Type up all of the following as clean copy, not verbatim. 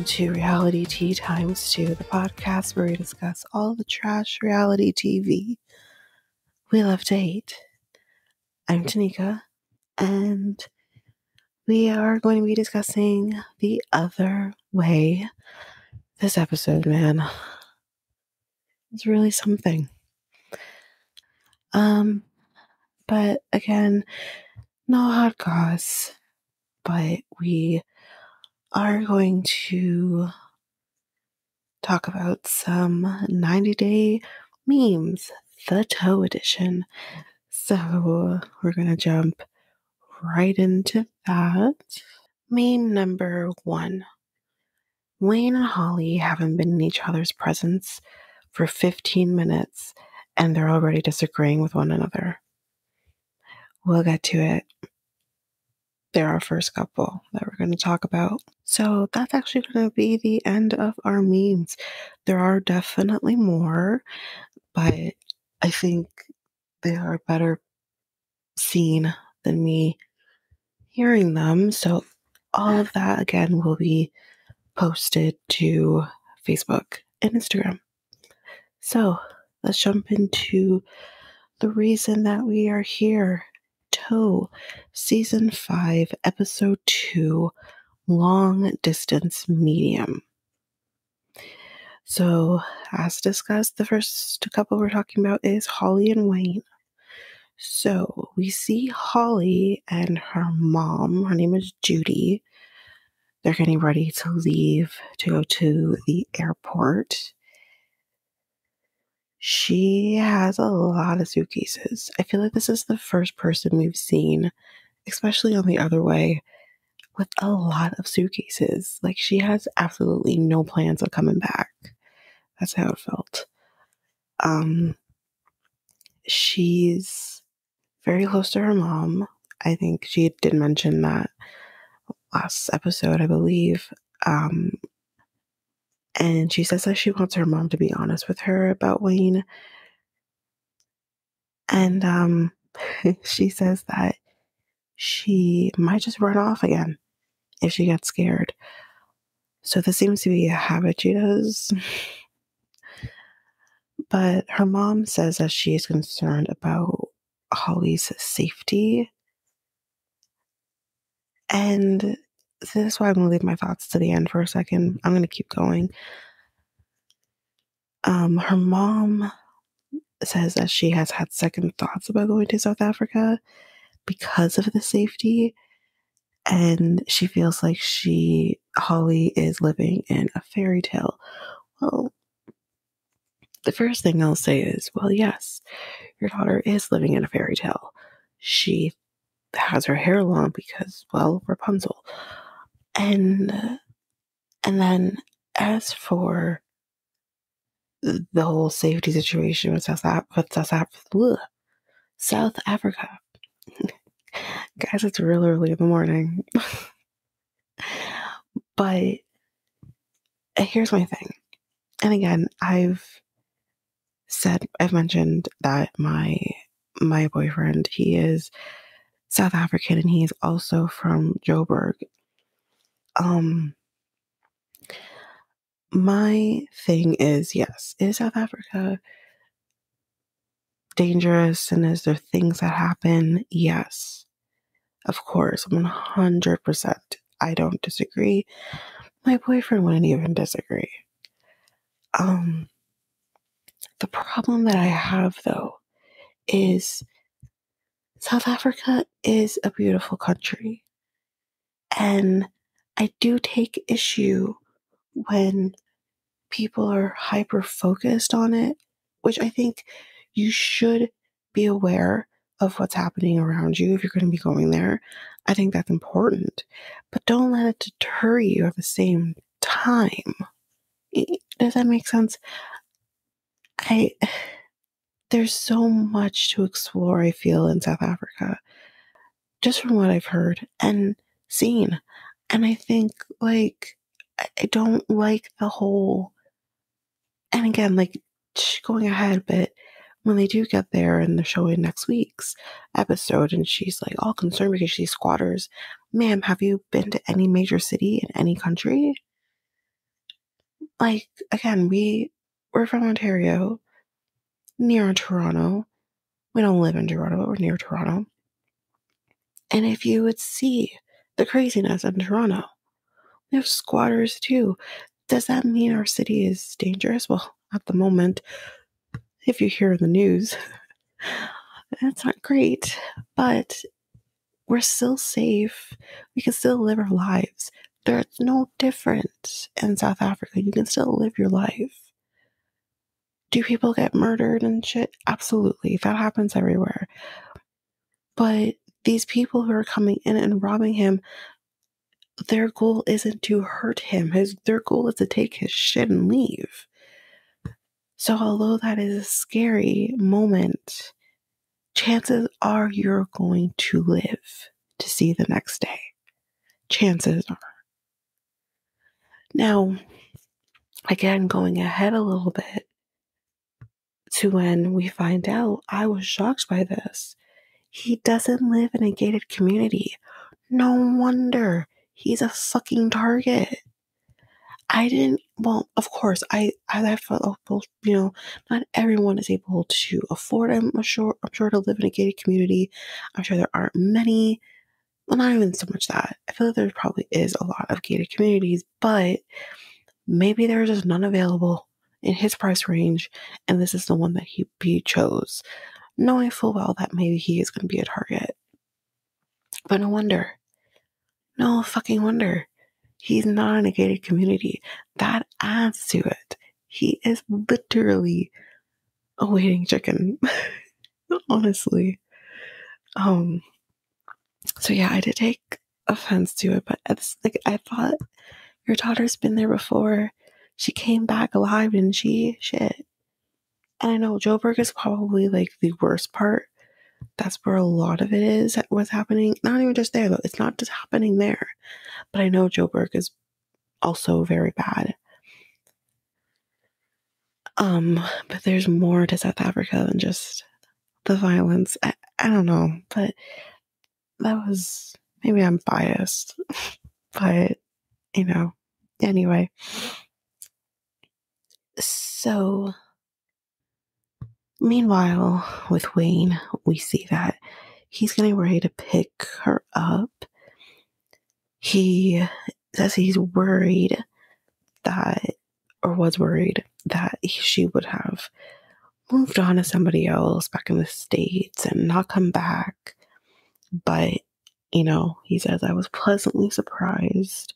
to Reality Tea Times 2, the podcast where we discuss all the trash reality TV we love to hate. I'm Tanika, and we are going to be discussing The Other Way. This episode, man, is really something. But again, no hot goss, but we are going to talk about some 90-day memes, the Toe Edition. So we're going to jump right into that. Meme number 1. Wayne and Holly haven't been in each other's presence for 15 minutes and they're already disagreeing with one another. We'll get to it. They're our first couple that we're going to talk about. So that's actually going to be the end of our memes. There are definitely more, but I think they are better seen than me hearing them. So all of that, again, will be posted to Facebook and Instagram. So let's jump into the reason that we are here. Toe, Season 5, Episode 2, Long Distance Medium. So, as discussed, the first couple we're talking about is Holly and Wayne. So, we see Holly and her mom, her name is Judy. They're getting ready to leave to go to the airport. She has a lot of suitcases. I feel like this is the first person we've seen, especially on The Other Way, with a lot of suitcases. Like, she has absolutely no plans of coming back. That's how it felt. She's very close to her mom. I think she did mention that last episode, I believe. And she says that she wants her mom to be honest with her about Wayne. And she says that she might just run off again if she gets scared. So this seems to be a habit she does. But her mom says that she is concerned about Holly's safety. And this is why I'm going to leave my thoughts to the end for a second. I'm going to keep going. Her mom says that she has had second thoughts about going to South Africa because of the safety. And she feels like Holly is living in a fairy tale. Well, the first thing I'll say is, well, yes, your daughter is living in a fairy tale. She has her hair long because, well, Rapunzel. And then as for the whole safety situation with South Africa. Guys, it's real early in the morning. But here's my thing. And again, I've mentioned that my boyfriend, he is South African and he is also from Joburg. My thing is, yes, is South Africa dangerous and is there things that happen? Yes, of course, 100%. I don't disagree. My boyfriend wouldn't even disagree. The problem that I have, though, is South Africa is a beautiful country. And I do take issue when people are hyper-focused on it, which I think you should be aware of what's happening around you if you're going to be going there. I think that's important. But don't let it deter you at the same time. Does that make sense? There's so much to explore, I feel, in South Africa, just from what I've heard and seen. And I think, like, I don't like the whole, and again, like, going ahead, but when they do get there and they're showing next week's episode and she's like all concerned because she's squatters. Ma'am, have you been to any major city in any country? like, again, we're from Ontario, near Toronto. We don't live in Toronto, but we're near Toronto. And if you would see the craziness in Toronto, we have squatters too. Does that mean our city is dangerous? Well, at the moment, if you hear the news, it's not great, but we're still safe. We can still live our lives. There's no difference in South Africa. You can still live your life. Do people get murdered and shit? Absolutely. That happens everywhere. But these people who are coming in and robbing him, their goal isn't to hurt him. Their goal is to take his shit and leave. So although that is a scary moment, chances are you're going to live to see the next day. Chances are. Now, again, going ahead a little bit to when we find out, I was shocked by this. He doesn't live in a gated community. No wonder he's a fucking target. Of course, I felt, not everyone is able to afford, I'm sure to live in a gated community. I'm sure there aren't many. Well, not even so much that. I feel like there probably is a lot of gated communities, but maybe there are just none available in his price range, and this is the one that he chose, knowing full well that maybe he is going to be a target. But no fucking wonder, he's not in a gated community. That adds to it. He is literally a waiting chicken, honestly. So yeah, I did take offense to it, but it's like, I thought, your daughter's been there before. She came back alive, didn't she? Shit. And I know Joburg is probably like the worst part. That's where a lot of it is, what's happening. Not even just there, though. It's not just happening there. But I know Joburg is also very bad. But there's more to South Africa than just the violence. I don't know, but that was, maybe I'm biased, but anyway. So, meanwhile, with Wayne, we see that he's getting ready to pick her up. He says he's worried was worried that she would have moved on to somebody else back in the States and not come back. But, he says, I was pleasantly surprised.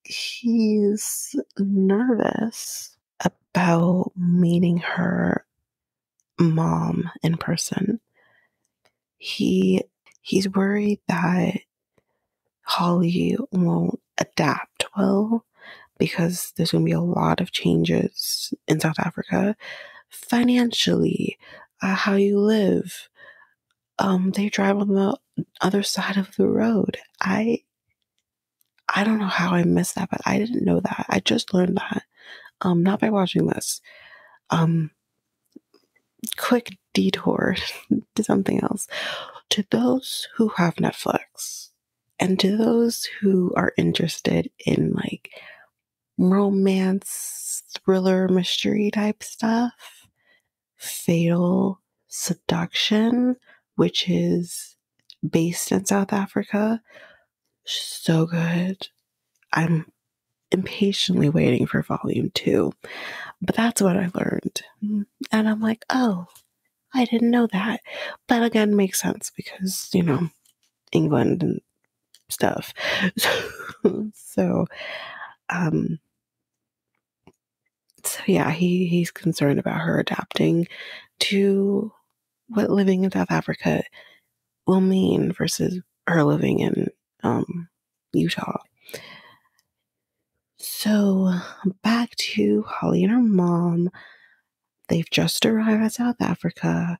He's nervous about meeting her mom in person. He's worried that Holly won't adapt well because there's going to be a lot of changes in South Africa financially, how you live. They drive on the other side of the road. I don't know how I missed that, but I didn't know that. I just learned that, not by watching this. Quick detour to something else. To those who have Netflix, and to those who are interested in like romance, thriller, mystery type stuff, Fatal Seduction, which is based in South Africa, so good. I'm impatiently waiting for volume 2, but that's what I learned. And I'm like, oh, I didn't know that. But again, makes sense because, England and stuff. So yeah, he's concerned about her adapting to what living in South Africa will mean versus her living in Utah. So back to Holly and her mom. They've just arrived at South Africa.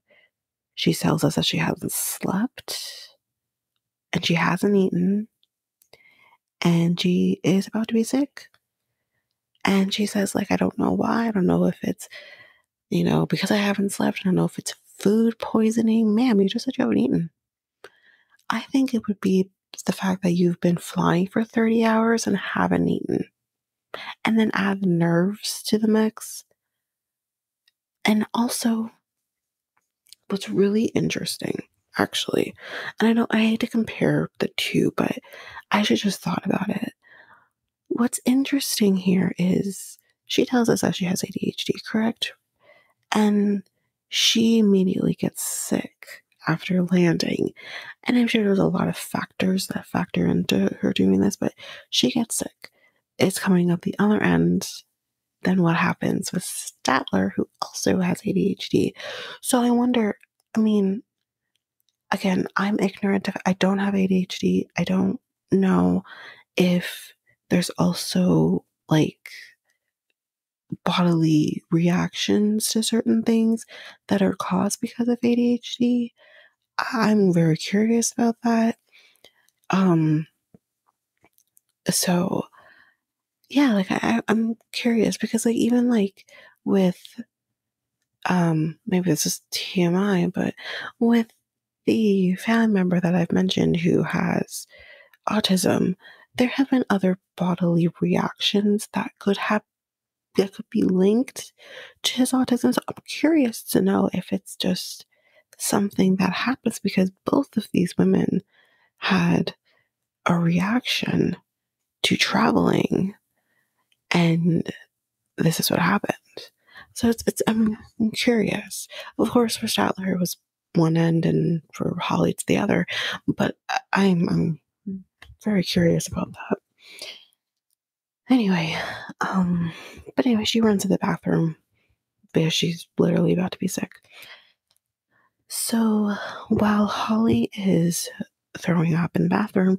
She tells us that she hasn't slept and she hasn't eaten and she is about to be sick. And she says, like, I don't know why. I don't know if it's, because I haven't slept. I don't know if it's food poisoning. Ma'am, you just said you haven't eaten. I think it would be the fact that you've been flying for 30 hours and haven't eaten. and then add nerves to the mix. And also, what's really interesting, actually, and I know I hate to compare the two, but I actually just thought about it. What's interesting here is she tells us that she has ADHD, correct? And she immediately gets sick after landing. And I'm sure there's a lot of factors that factor into her doing this, but she gets sick. It's coming up the other end than what happens with Statler, who also has ADHD. So I wonder, I mean, again, I'm ignorant of, I don't have ADHD. I don't know if there's also like bodily reactions to certain things that are caused because of ADHD. I'm very curious about that. Um, so yeah, like I'm curious because like even like with maybe this is TMI, but with the family member that I've mentioned who has autism, there have been other bodily reactions that could be linked to his autism. So I'm curious to know if it's just something that happens because both of these women had a reaction to traveling, and this is what happened. So I'm curious. Of course, for Statler it was one end, and for Holly it's the other. But I'm very curious about that. Anyway, but anyway, she runs to the bathroom because she's literally about to be sick. So while Holly is throwing up in the bathroom,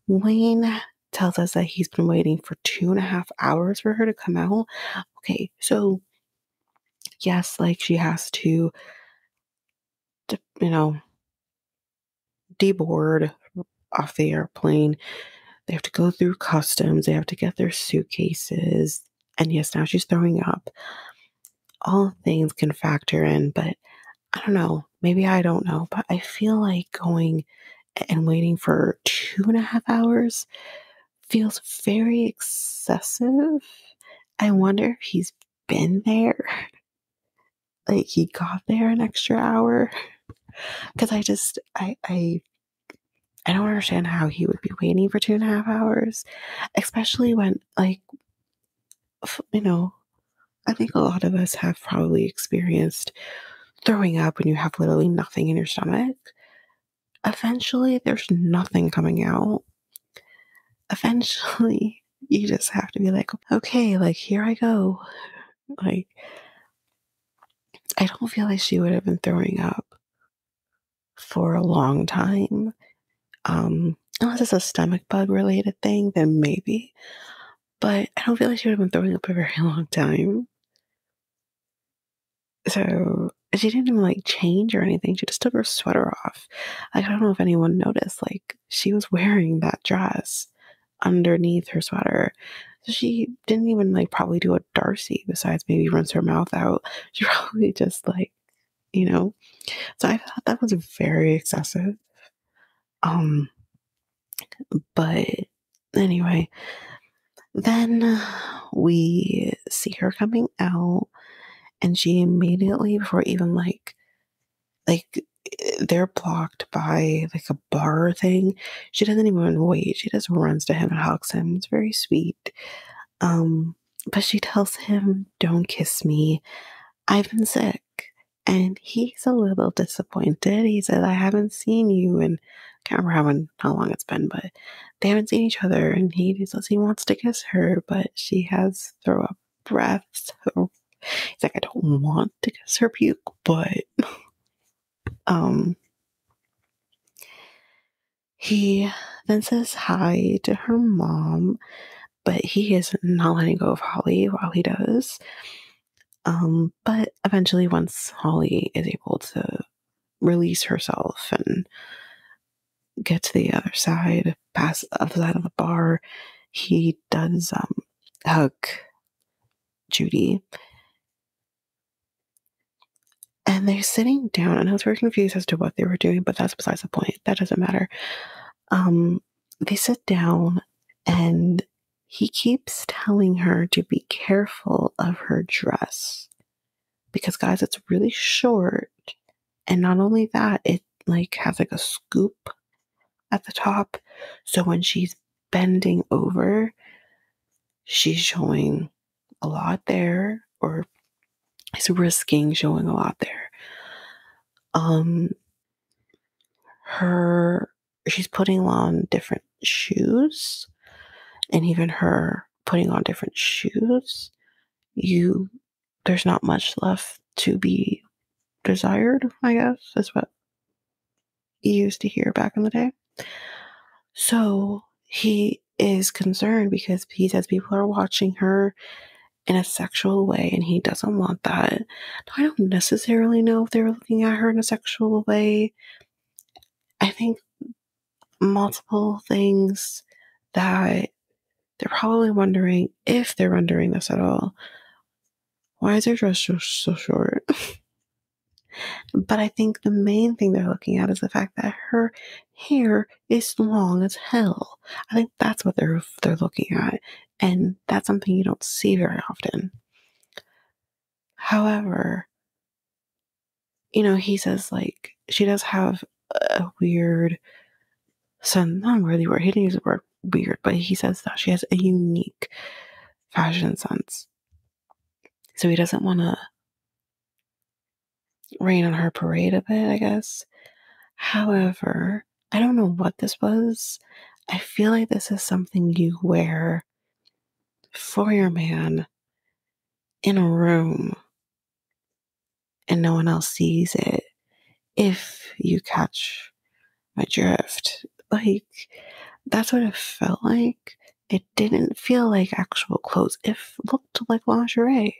Wayne tells us that he's been waiting for 2.5 hours for her to come out. Okay, so yes, like she has to deboard off the airplane. They have to go through customs. They have to get their suitcases. And yes, now she's throwing up. All things can factor in, but I don't know. Maybe I don't know, but I feel like going and waiting for 2.5 hours feels very excessive. I wonder if he's been there. Like he got there an extra hour. Because I don't understand how he would be waiting for 2.5 hours. Especially when, like, I think a lot of us have probably experienced throwing up when you have literally nothing in your stomach. Eventually, there's nothing coming out. Eventually, you just have to be like, okay, like, here I go. Like, I don't feel like she would have been throwing up for a long time. Unless it's a stomach bug related thing, then maybe. But I don't feel like she would have been throwing up a very long time. So she didn't even like change or anything. She just took her sweater off. Like, I don't know if anyone noticed. Like, she was wearing that dress underneath her sweater. So she didn't even like probably do a Darcy besides maybe rinse her mouth out. She probably just like, you know. So I thought that was very excessive. But anyway, then we see her coming out, and she immediately, before even like they're blocked by like a bar thing. She doesn't even wait. She just runs to him and hugs him. It's very sweet. But she tells him, "Don't kiss me. I've been sick." And he's a little disappointed. He says, "I haven't seen you," and I can't remember how long it's been, but they haven't seen each other. And he says he wants to kiss her, but she has throw up breath. So he's like, "I don't want to kiss her puke," but he then says hi to her mom, but he is not letting go of Holly while he does. But eventually, once Holly is able to release herself and get to the other side, past the other side of the bar, he does hug Judy. And they're sitting down, and I was very confused as to what they were doing, but that's besides the point. That doesn't matter. They sit down, and he keeps telling her to be careful of her dress because, guys, it's really short. And not only that, it like has like a scoop at the top. So when she's bending over, she's showing a lot there, or is risking showing a lot there. She's putting on different shoes, and even her putting on different shoes, there's not much left to be desired, I guess, is what you used to hear back in the day. So he is concerned because he says people are watching her in a sexual way, and he doesn't want that. I don't necessarily know if they were looking at her in a sexual way. I think multiple things that they're probably wondering, if they're wondering this at all. Why is her dress so short? But I think the main thing they're looking at is the fact that her hair is long as hell. I think that's what they're looking at, and that's something you don't see very often. However, he says, like, she does have a weird not really weird, he didn't use the word weird, but he says that she has a unique fashion sense. So he doesn't want to rain on her parade a bit, I guess. However, I don't know what this was. I feel like this is something you wear for your man in a room and no one else sees it, if you catch my drift. Like, that's what it felt like. It didn't feel like actual clothes. It looked like lingerie.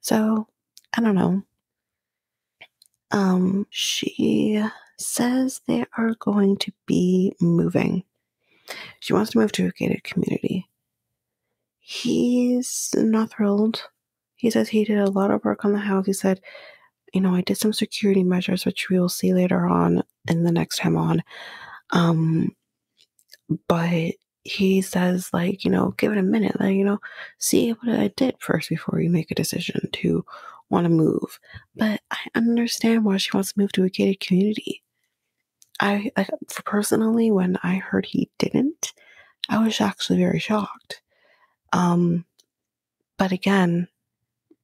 So, I don't know. She says they are going to be moving. She wants to move to a gated community. He's not thrilled. He says he did a lot of work on the house. He said, I did some security measures, which we will see later on in the next time on. But he says, like, give it a minute, like, see what I did first before you make a decision to want to move. But I understand why she wants to move to a gated community. Personally, when I heard he didn't, I was actually very shocked. But again,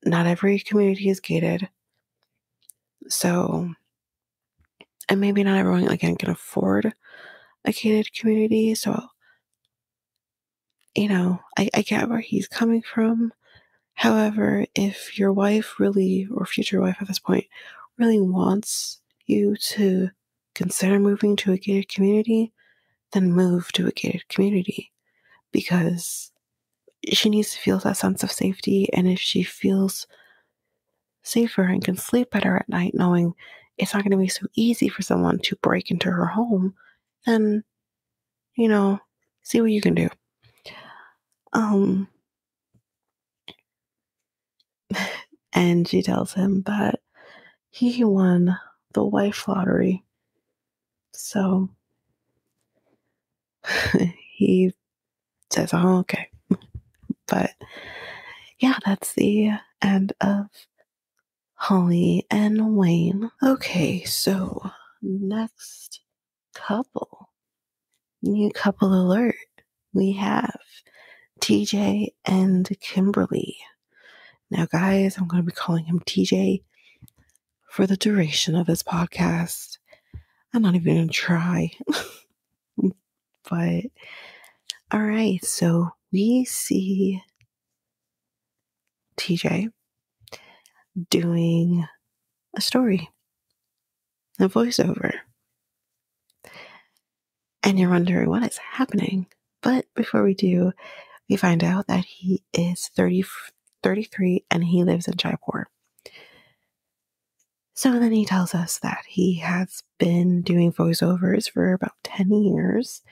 not every community is gated. So, and maybe not everyone, again, can afford a gated community. So, I get where he's coming from. However, if your wife really, or future wife at this point, really wants you to consider moving to a gated community, then move to a gated community, because she needs to feel that sense of safety. And if she feels safer and can sleep better at night knowing it's not going to be so easy for someone to break into her home, then, see what you can do. And she tells him that he won the wife lottery. So he says, oh, okay. But yeah, that's the end of Holly and Wayne. Okay, so next couple. New couple alert. We have TJ and Kimberly. Now, guys, I'm going to be calling him TJ for the duration of this podcast. I'm not even going to try. But, all right, so we see TJ doing a story, a voiceover. And you're wondering what is happening. But before we do, we find out that he is 33 and he lives in Jaipur. So then he tells us that he has been doing voiceovers for about 10 years.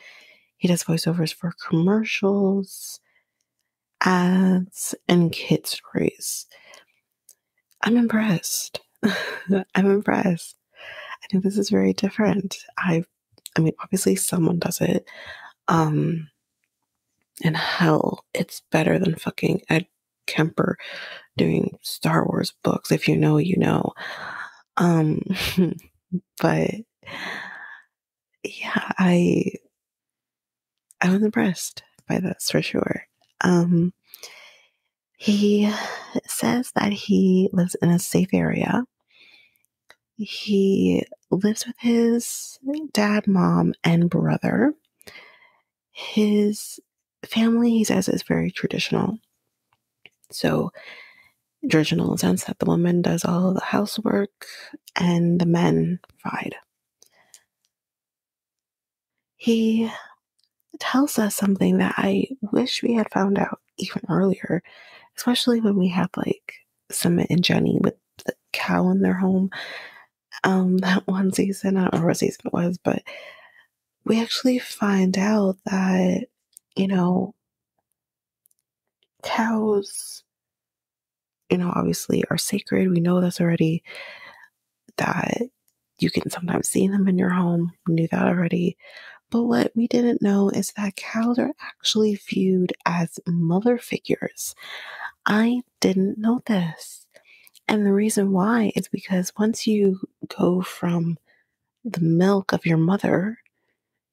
He does voiceovers for commercials, ads, and kid stories. I'm impressed. I'm impressed. I think this is very different. I mean, obviously someone does it. And hell, it's better than fucking Ed Kemper doing Star Wars books. If you know, you know. Um, but yeah, I was impressed by this for sure. He says that he lives in a safe area. He lives with his dad, mom, and brother. His family, he says, is very traditional. So, traditional in the sense that the woman does all the housework and the men provide. He tells us something that I wish we had found out even earlier, especially when we had like Summit and Jenny with the cow in their home. That one season, I don't remember what season it was, but we actually find out that, you know, cows, obviously are sacred. We know this already, that you can sometimes see them in your home. We knew that already. But what we didn't know is that cows are actually viewed as mother figures. I didn't know this. And the reason why is because once you go from the milk of your mother,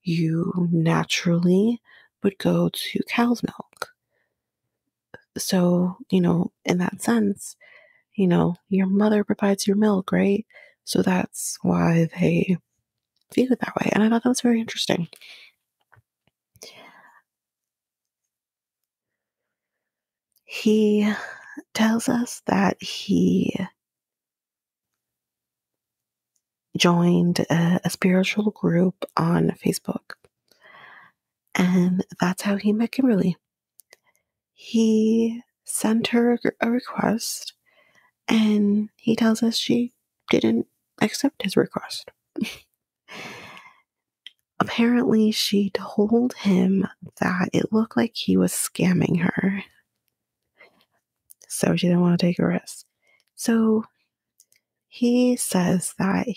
you naturally would go to cow's milk. So, in that sense, your mother provides your milk, right? So that's why they view it that way. And I thought that was very interesting. He tells us that he joined a spiritual group on Facebook. And that's how he met Kimberly. He sent her a request, and he tells us she didn't accept his request. Apparently, she told him that it looked like he was scamming her. So she didn't want to take a risk. So he says that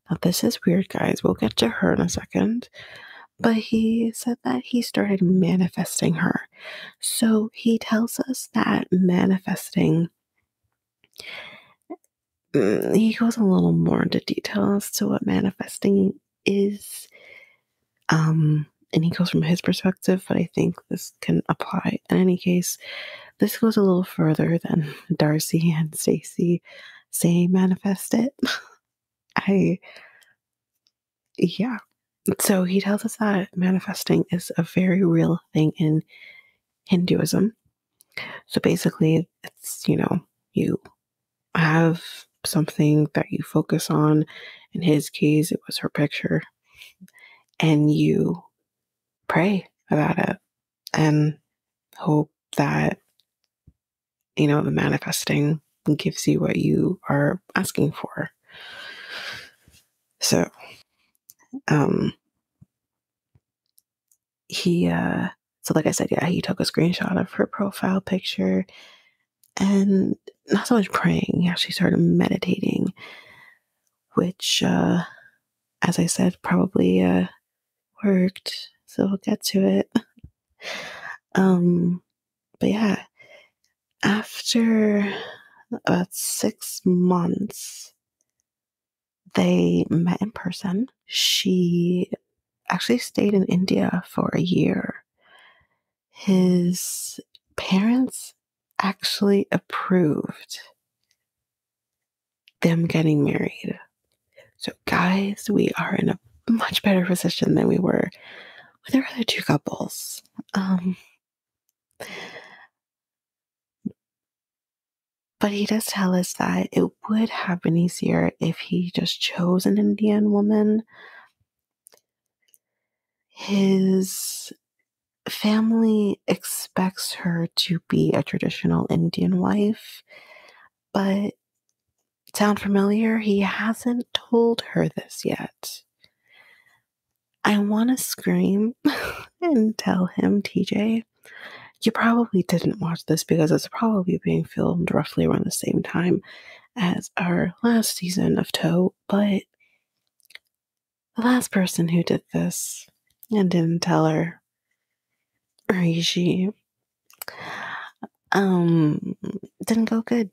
now this is weird, guys. We'll get to her in a second. But he said that he started manifesting her. So he tells us that manifesting, he goes a little more into detail as to what manifesting is. And he goes from his perspective, but I think this can apply. In any case, this goes a little further than Darcy and Stacy saying manifest it. Yeah. So he tells us that manifesting is a very real thing in Hinduism. So basically, it's, you have something that you focus on. In his case, it was her picture. And you pray about it and hope that, the manifesting gives you what you are asking for. So, so like I said, yeah, he took a screenshot of her profile picture and not so much praying. He actually started meditating, which, as I said, probably, worked. So we'll get to it. But yeah, after about 6 months, they met in person. She actually stayed in India for a year. His parents actually approved them getting married. So, guys, we are in a much better position than we were with our other two couples. But he does tell us that it would have been easier if he just chose an Indian woman. His family expects her to be a traditional Indian wife, but sound familiar? He hasn't told her this yet. I want to scream and tell him, TJ, you probably didn't watch this because it's probably being filmed roughly around the same time as our last season of Toe, but the last person who did this and didn't tell her Rishi, didn't go good.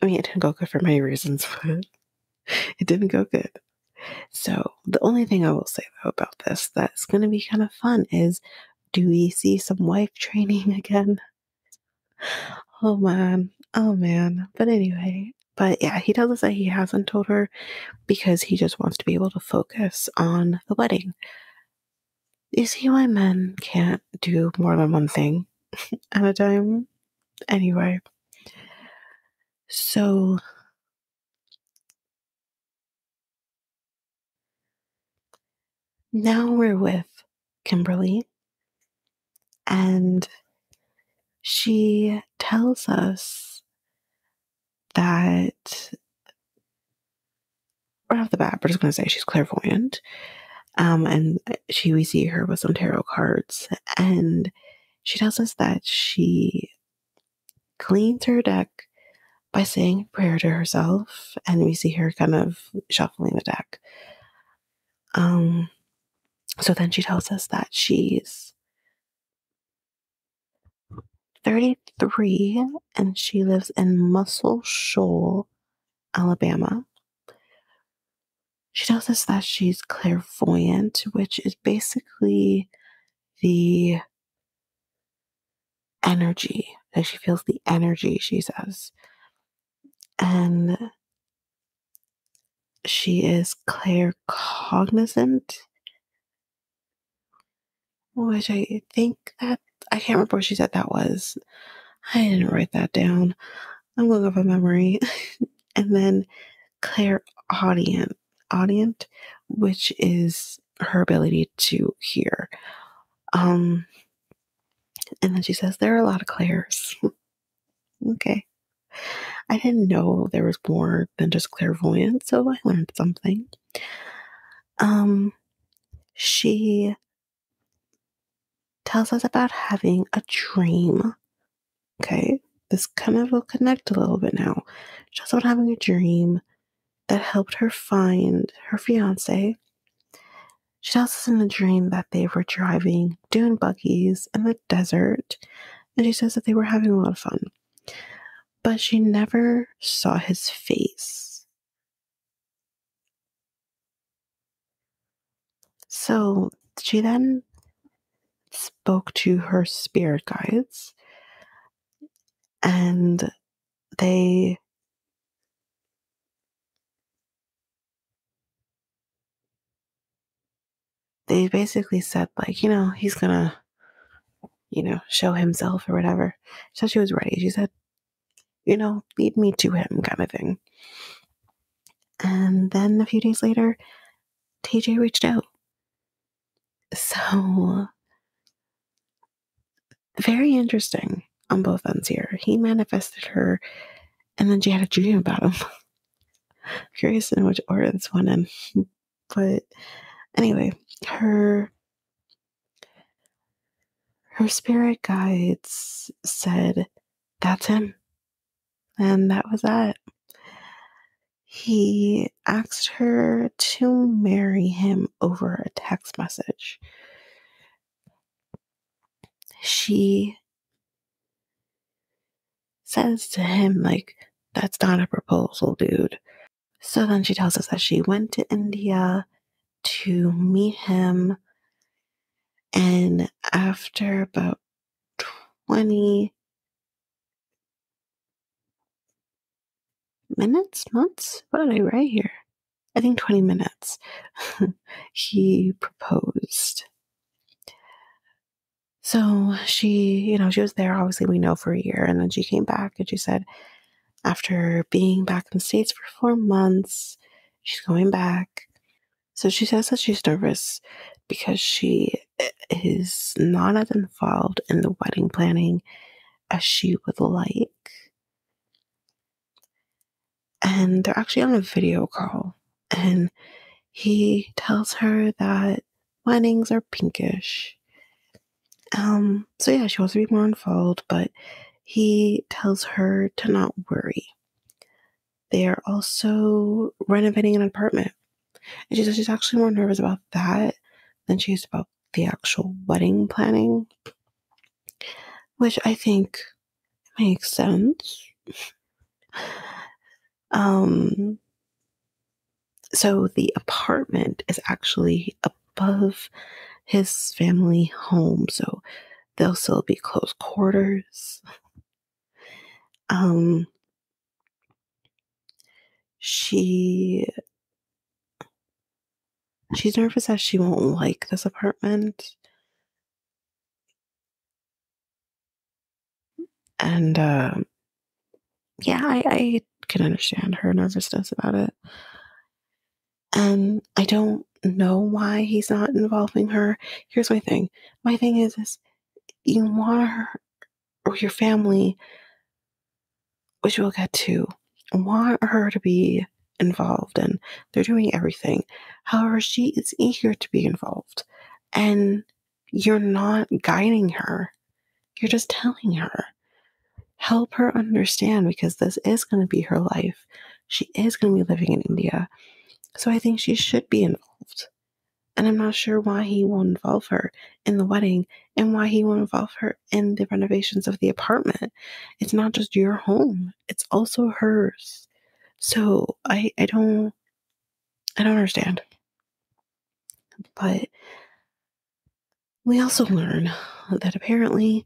I mean, it didn't go good for many reasons, but it didn't go good. So the only thing I will say though about this that's going to be kind of fun is, do we see some wife training again? Oh man. Oh man. But anyway, but yeah, he tells us that he hasn't told her because he just wants to be able to focus on the wedding. You see why men can't do more than one thing at a time? Anyway, so now we're with Kimberly, and she tells us that right off the bat, we're just going to say she's clairvoyant. And we see her with some tarot cards, and she tells us that she cleans her deck by saying a prayer to herself, and we see her kind of shuffling the deck. So then she tells us that she's 33 and she lives in Muscle Shoal, Alabama. She tells us that she's clairvoyant, which is basically the energy. Like she feels the energy, she says. And she is claircognizant, which I think that, I can't remember what she said that was. I didn't write that down. I'm going off of memory. And then clairaudient, which is her ability to hear. And then she says there are a lot of clairs. Okay. I didn't know there was more than just clairvoyant, so I learned something. She tells us about having a dream. Okay. This kind of will connect a little bit now. She tells us about having a dream that helped her find her fiance. She tells us in the dream that they were driving dune buggies in the desert, and she says that they were having a lot of fun. But she never saw his face. So she then spoke to her spirit guides, and they basically said, like, he's gonna, show himself or whatever. So she was ready. She said, lead me to him, kind of thing. And then a few days later, TJ reached out. So very interesting on both ends here. He manifested her, and then she had a dream about him. Curious in which order this went in. But anyway, her spirit guides said, that's him. And that was that. He asked her to marry him over a text message. She says to him, like, that's not a proposal, dude. So then she tells us that she went to India to meet him, and after about 20 minutes, months, what did I write here? I think 20 minutes, he proposed. So she was there, obviously we know, for a year, and then she came back and she said after being back in the States for 4 months, she's going back. So she says that she's nervous because she is not as involved in the wedding planning as she would like. And they're actually on a video call, and he tells her that weddings are pinkish. So yeah, she wants to be more involved, but he tells her to not worry. They are also renovating an apartment. And she says she's actually more nervous about that than she is about the actual wedding planning. which I think makes sense. Um, so the apartment is actually above his family home, so they'll still be close quarters. Um, she she's nervous that she won't like this apartment, and yeah, I can understand her nervousness about it. And I don't know why he's not involving her. Here's my thing. My thing is you want her or your family, which we'll get to, want her to be involved and they're doing everything. However, she is eager to be involved. And you're not guiding her. You're just telling her. Help her understand because this is going to be her life. She is going to be living in India. So I think she should be involved. And I'm not sure why he won't involve her in the wedding and why he won't involve her in the renovations of the apartment. It's not just your home, it's also hers. So I don't understand. But we also learn that apparently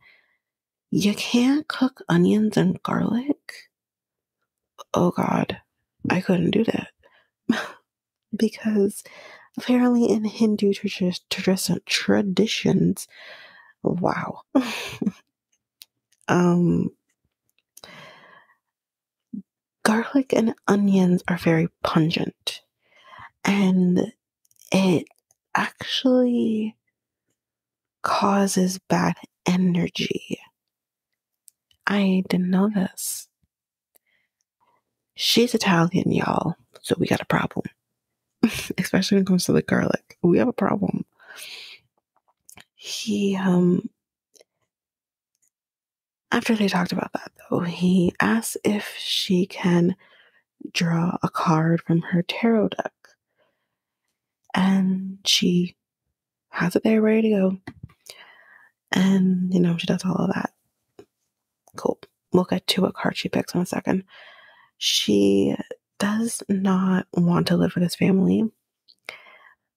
you can't cook onions and garlic. Oh God, I couldn't do that. Because apparently in Hindu traditions, wow. um Garlic and onions are very pungent, and it actually causes bad energy. I didn't know this. She's Italian, y'all, so we got a problem. Especially when it comes to the garlic. We have a problem. He after they talked about that though, he asked if she can draw a card from her tarot deck. And she has it there ready to go. And, she does all of that. Cool. We'll get to what card she picks in a second. She does not want to live with his family,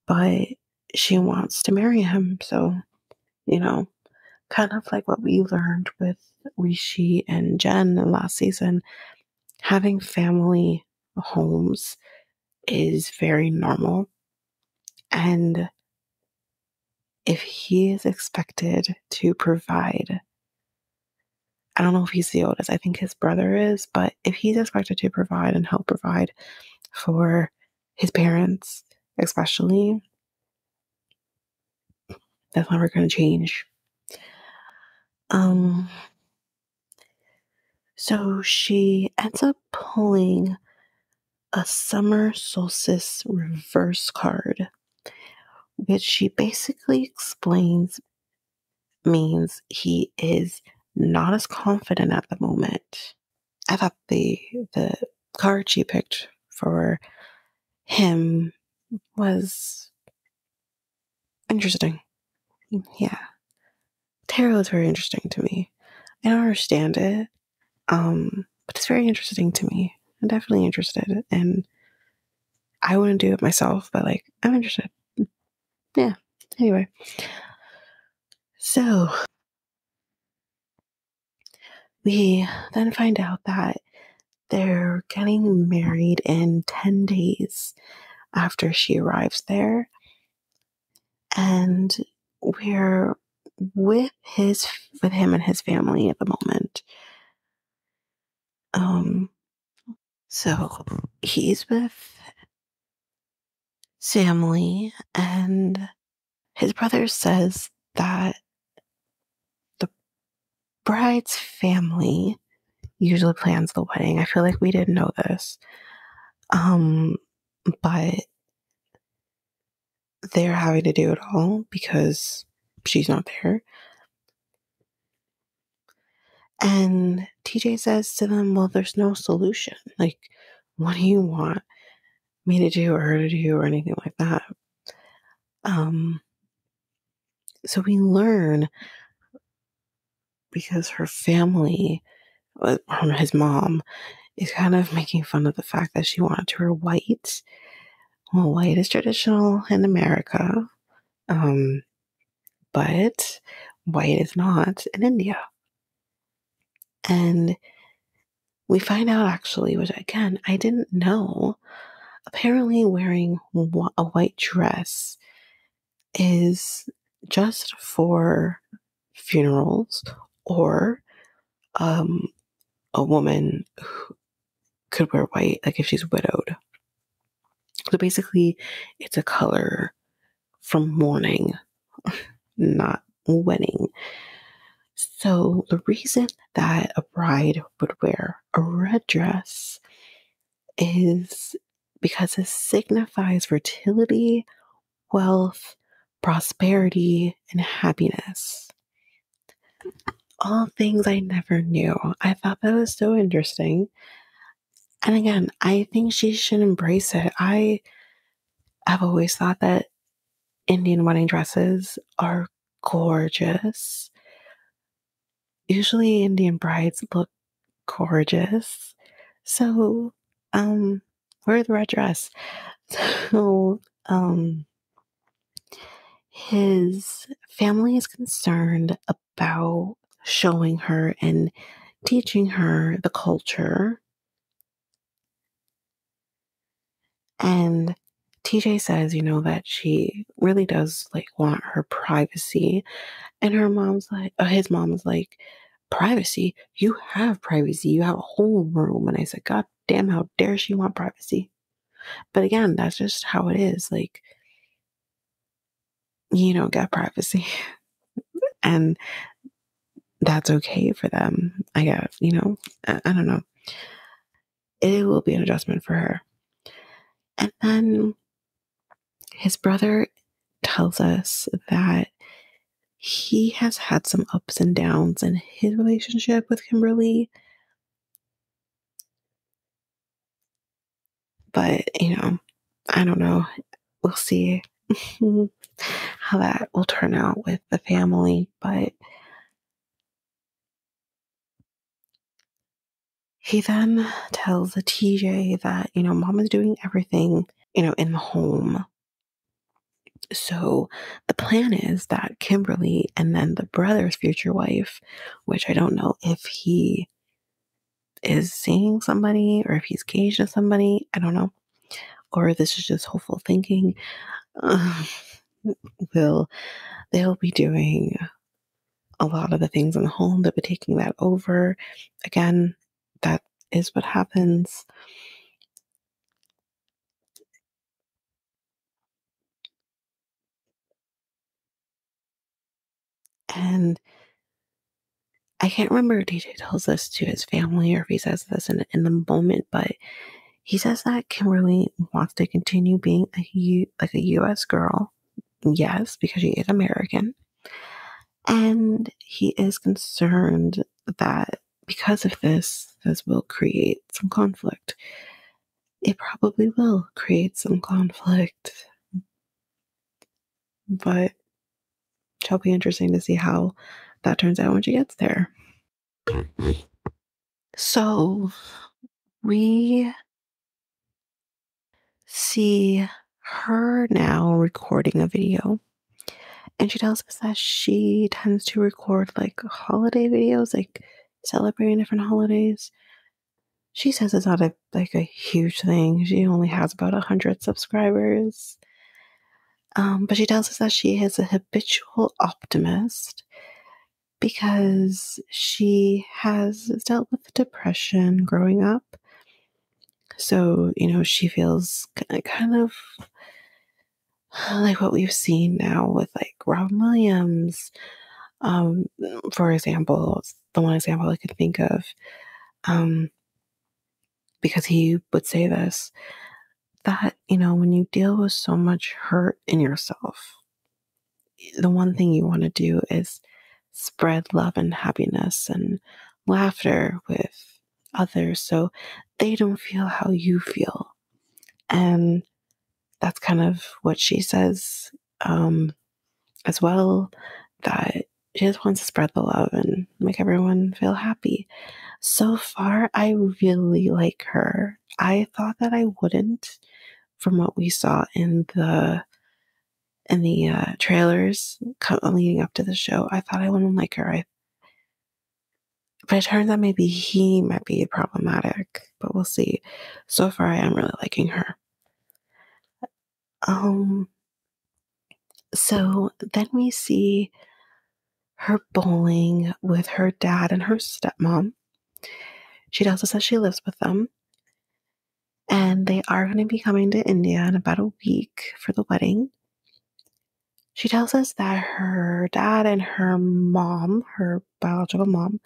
but she wants to marry him. So, kind of like what we learned with Rishi and Jen last season, having family homes is very normal. And if he is expected to provide, I don't know if he's the oldest, I think his brother is, but if he's expected to provide and help provide for his parents, especially, that's never going to change. So she ends up pulling a summer solstice reverse card, which she basically explains means he is not as confident at the moment. I thought the card she picked for him was interesting. Yeah. Tarot is very interesting to me. I don't understand it. But it's very interesting to me. I'm definitely interested. And I wouldn't do it myself, but I'm interested. Yeah. Anyway. So we then find out that they're getting married in 10 days after she arrives there. And we're with him and his family at the moment. So he's with family, and his brother says that the bride's family usually plans the wedding. I feel like we didn't know this. But they're having to do it all because she's not there. And TJ says to them, well, there's no solution. What do you want me to do or her to do or anything like that? So we learn because her family, his mom, is kind of making fun of the fact that she wanted to wear white. Well, white is traditional in America, but white is not in India. And we find out actually, which again, I didn't know, apparently wearing a white dress is just for funerals or um, a woman who could wear white, like if she's widowed. So basically, it's a color from mourning, not wedding. So the reason that a bride would wear a red dress is because it signifies fertility, wealth, prosperity, and happiness. All things I never knew. I thought that was so interesting. And again, I think she should embrace it. I've always thought that Indian wedding dresses are gorgeous. Usually Indian brides look gorgeous. So, wear the red dress. So, his family is concerned about showing her and teaching her the culture. And TJ says, that she really does like want her privacy. And her mom's like, his mom's like, privacy? You have privacy. You have a whole room. And I said, God damn, how dare she want privacy? But again, that's just how it is. Like, you don't get privacy. And that's okay for them, I guess, I don't know. It will be an adjustment for her. And then his brother tells us that he has had some ups and downs in his relationship with Kimberly. But, I don't know. We'll see how that will turn out with the family. But he then tells the TJ that, mom is doing everything, in the home. So the plan is that Kimberly and then the brother's future wife, which I don't know if he is seeing somebody or if he's engaged to somebody, I don't know, or this is just hopeful thinking, they'll be doing a lot of the things in the home. They'll be taking that over. Again, that is what happens. And I can't remember if DJ tells this to his family or if he says this in the moment, but he says that Kimberly wants to continue being a U.S. girl. Yes, because she is American. And he is concerned that because of this will create some conflict. It probably will create some conflict. But it'll be interesting to see how that turns out when she gets there. So we see her now recording a video. And she tells us that she tends to record like holiday videos, like celebrating different holidays. She says it's not a huge thing. She only has about 100 subscribers. But she tells us that she is a habitual optimist because she has dealt with depression growing up. So, she feels kind of like what we've seen now with like Robin Williams. For example, the one example I could think of, because he would say this, that, when you deal with so much hurt in yourself, the one thing you want to do is spread love and happiness and laughter with others so they don't feel how you feel. And that's kind of what she says as well, that She just wants to spread the love and make everyone feel happy. So far, I really like her. I thought that I wouldn't from what we saw in the trailers leading up to the show. I thought I wouldn't like her. But it turns out maybe he might be problematic, but we'll see. So far, I am really liking her. So then we see her bowling with her dad and her stepmom. She tells us that she lives with them, and they are going to be coming to India in about a week for the wedding. She tells us that her dad and her mom, her biological mom,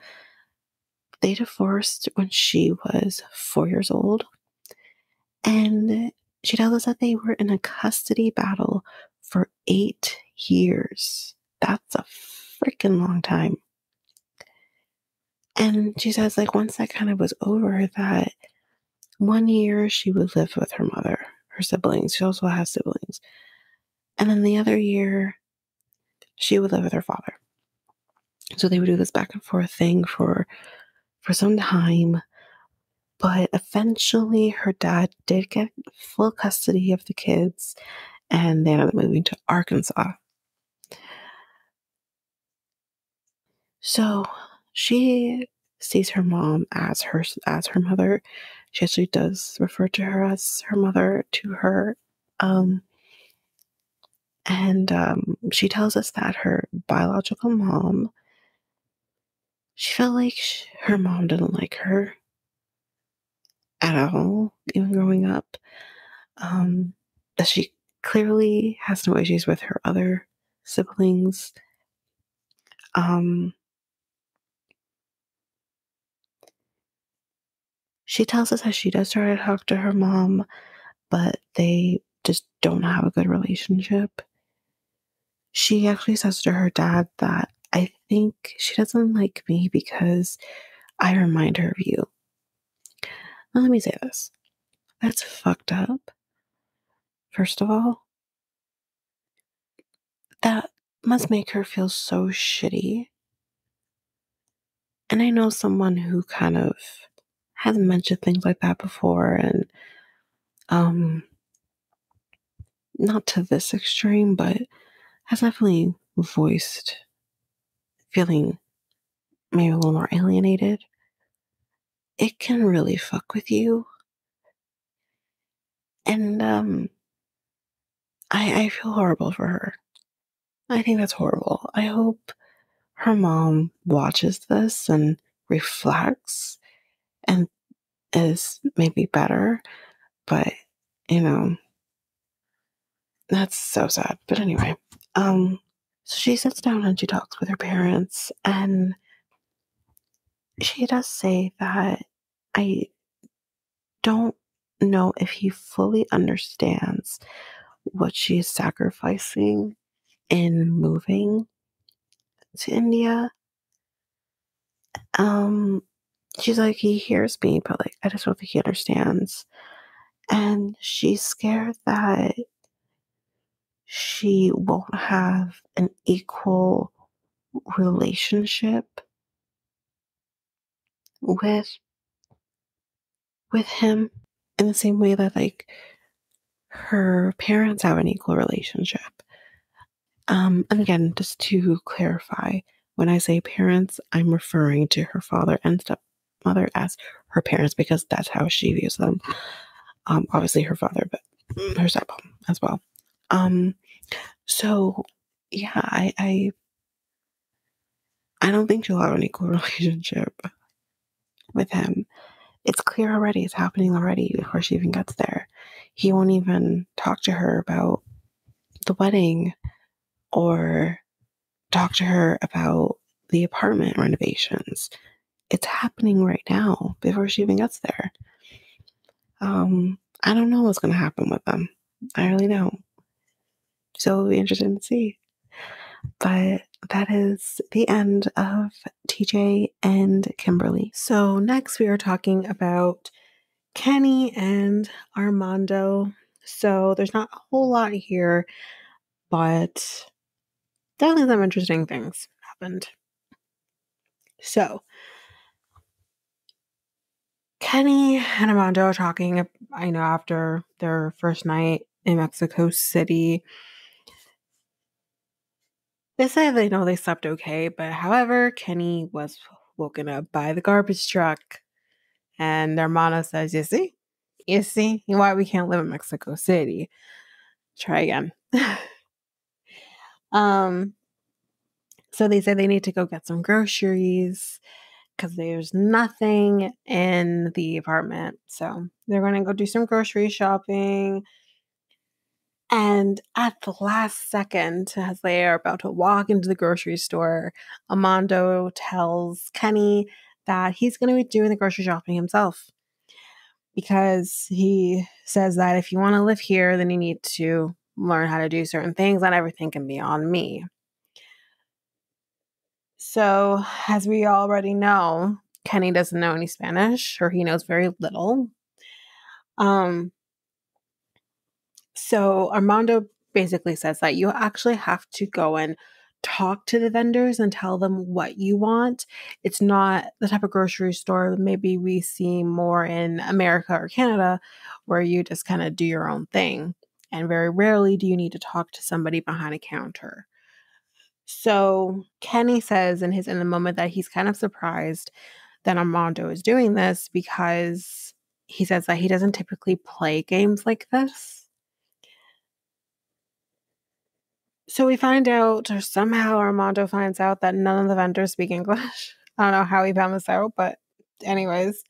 they divorced when she was 4 years old. And she tells us that they were in a custody battle for 8 years. That's a freaking long time. And she says, like, once that kind of was over, that 1 year she would live with her mother, her siblings. She also has siblings. And then the other year, she would live with her father. So they would do this back and forth thing for some time. But eventually, her dad did get full custody of the kids, and they ended up moving to Arkansas. So she sees her mom as her mother. She actually does refer to her as her mother to her. She tells us that her biological mom, she felt like her mom didn't like her at all, even growing up. That she clearly has no issues with her other siblings. She tells us that she does try to talk to her mom, but they just don't have a good relationship. She actually says to her dad that, I think she doesn't like me because I remind her of you. Now, let me say this. That's fucked up. First of all, that must make her feel so shitty. And I know someone who kind of has mentioned things like that before, and not to this extreme, but has definitely voiced feeling maybe a little more alienated. It can really fuck with you. And I feel horrible for her. I think that's horrible. I hope her mom watches this and reflects and is maybe better. But, you know, that's so sad. But anyway, so she sits down and she talks with her parents, and she does say that, I don't know if he fully understands what she's sacrificing in moving to India. She's like, he hears me, but like, I just don't think he understands. And she's scared that she won't have an equal relationship with him in the same way that like her parents have an equal relationship. And again, just to clarify, when I say parents, I'm referring to her father and stepmother as her parents because that's how she views them. Obviously her father, but her stepmom as well. So yeah, I don't think she'll have an equal relationship with him. It's clear already. It's happening already before she even gets there. He won't even talk to her about the wedding or talk to her about the apartment renovations. It's happening right now before she even gets there. I don't know what's going to happen with them. I really don't. So it'll be interesting to see. But that is the end of TJ and Kimberly. So next we are talking about Kenny and Armando. So there's not a whole lot here, but definitely some interesting things happened. So, Kenny and Armando are talking, after their first night in Mexico City. They say they know they slept okay, but however, Kenny was woken up by the garbage truck. And Armando says, you see why we can't live in Mexico City. Try again. So they say they need to go get some groceries because there's nothing in the apartment. So they're going to go do some grocery shopping. And at the last second, as they are about to walk into the grocery store, Armando tells Kenny that he's going to be doing the grocery shopping himself. Because he says that if you want to live here, then you need to learn how to do certain things. Not everything can be on me. So, as we already know, Kenny doesn't know any Spanish, or he knows very little. So Armando basically says that you actually have to go and talk to the vendors and tell them what you want. It's not the type of grocery store that maybe we see more in America or Canada, where you just kind of do your own thing. And very rarely do you need to talk to somebody behind a counter. So Kenny says in the moment that he's kind of surprised that Armando is doing this, because he says that he doesn't typically play games like this. So we find out, or somehow Armando finds out, that none of the vendors speak English. I don't know how he found this out, but anyways.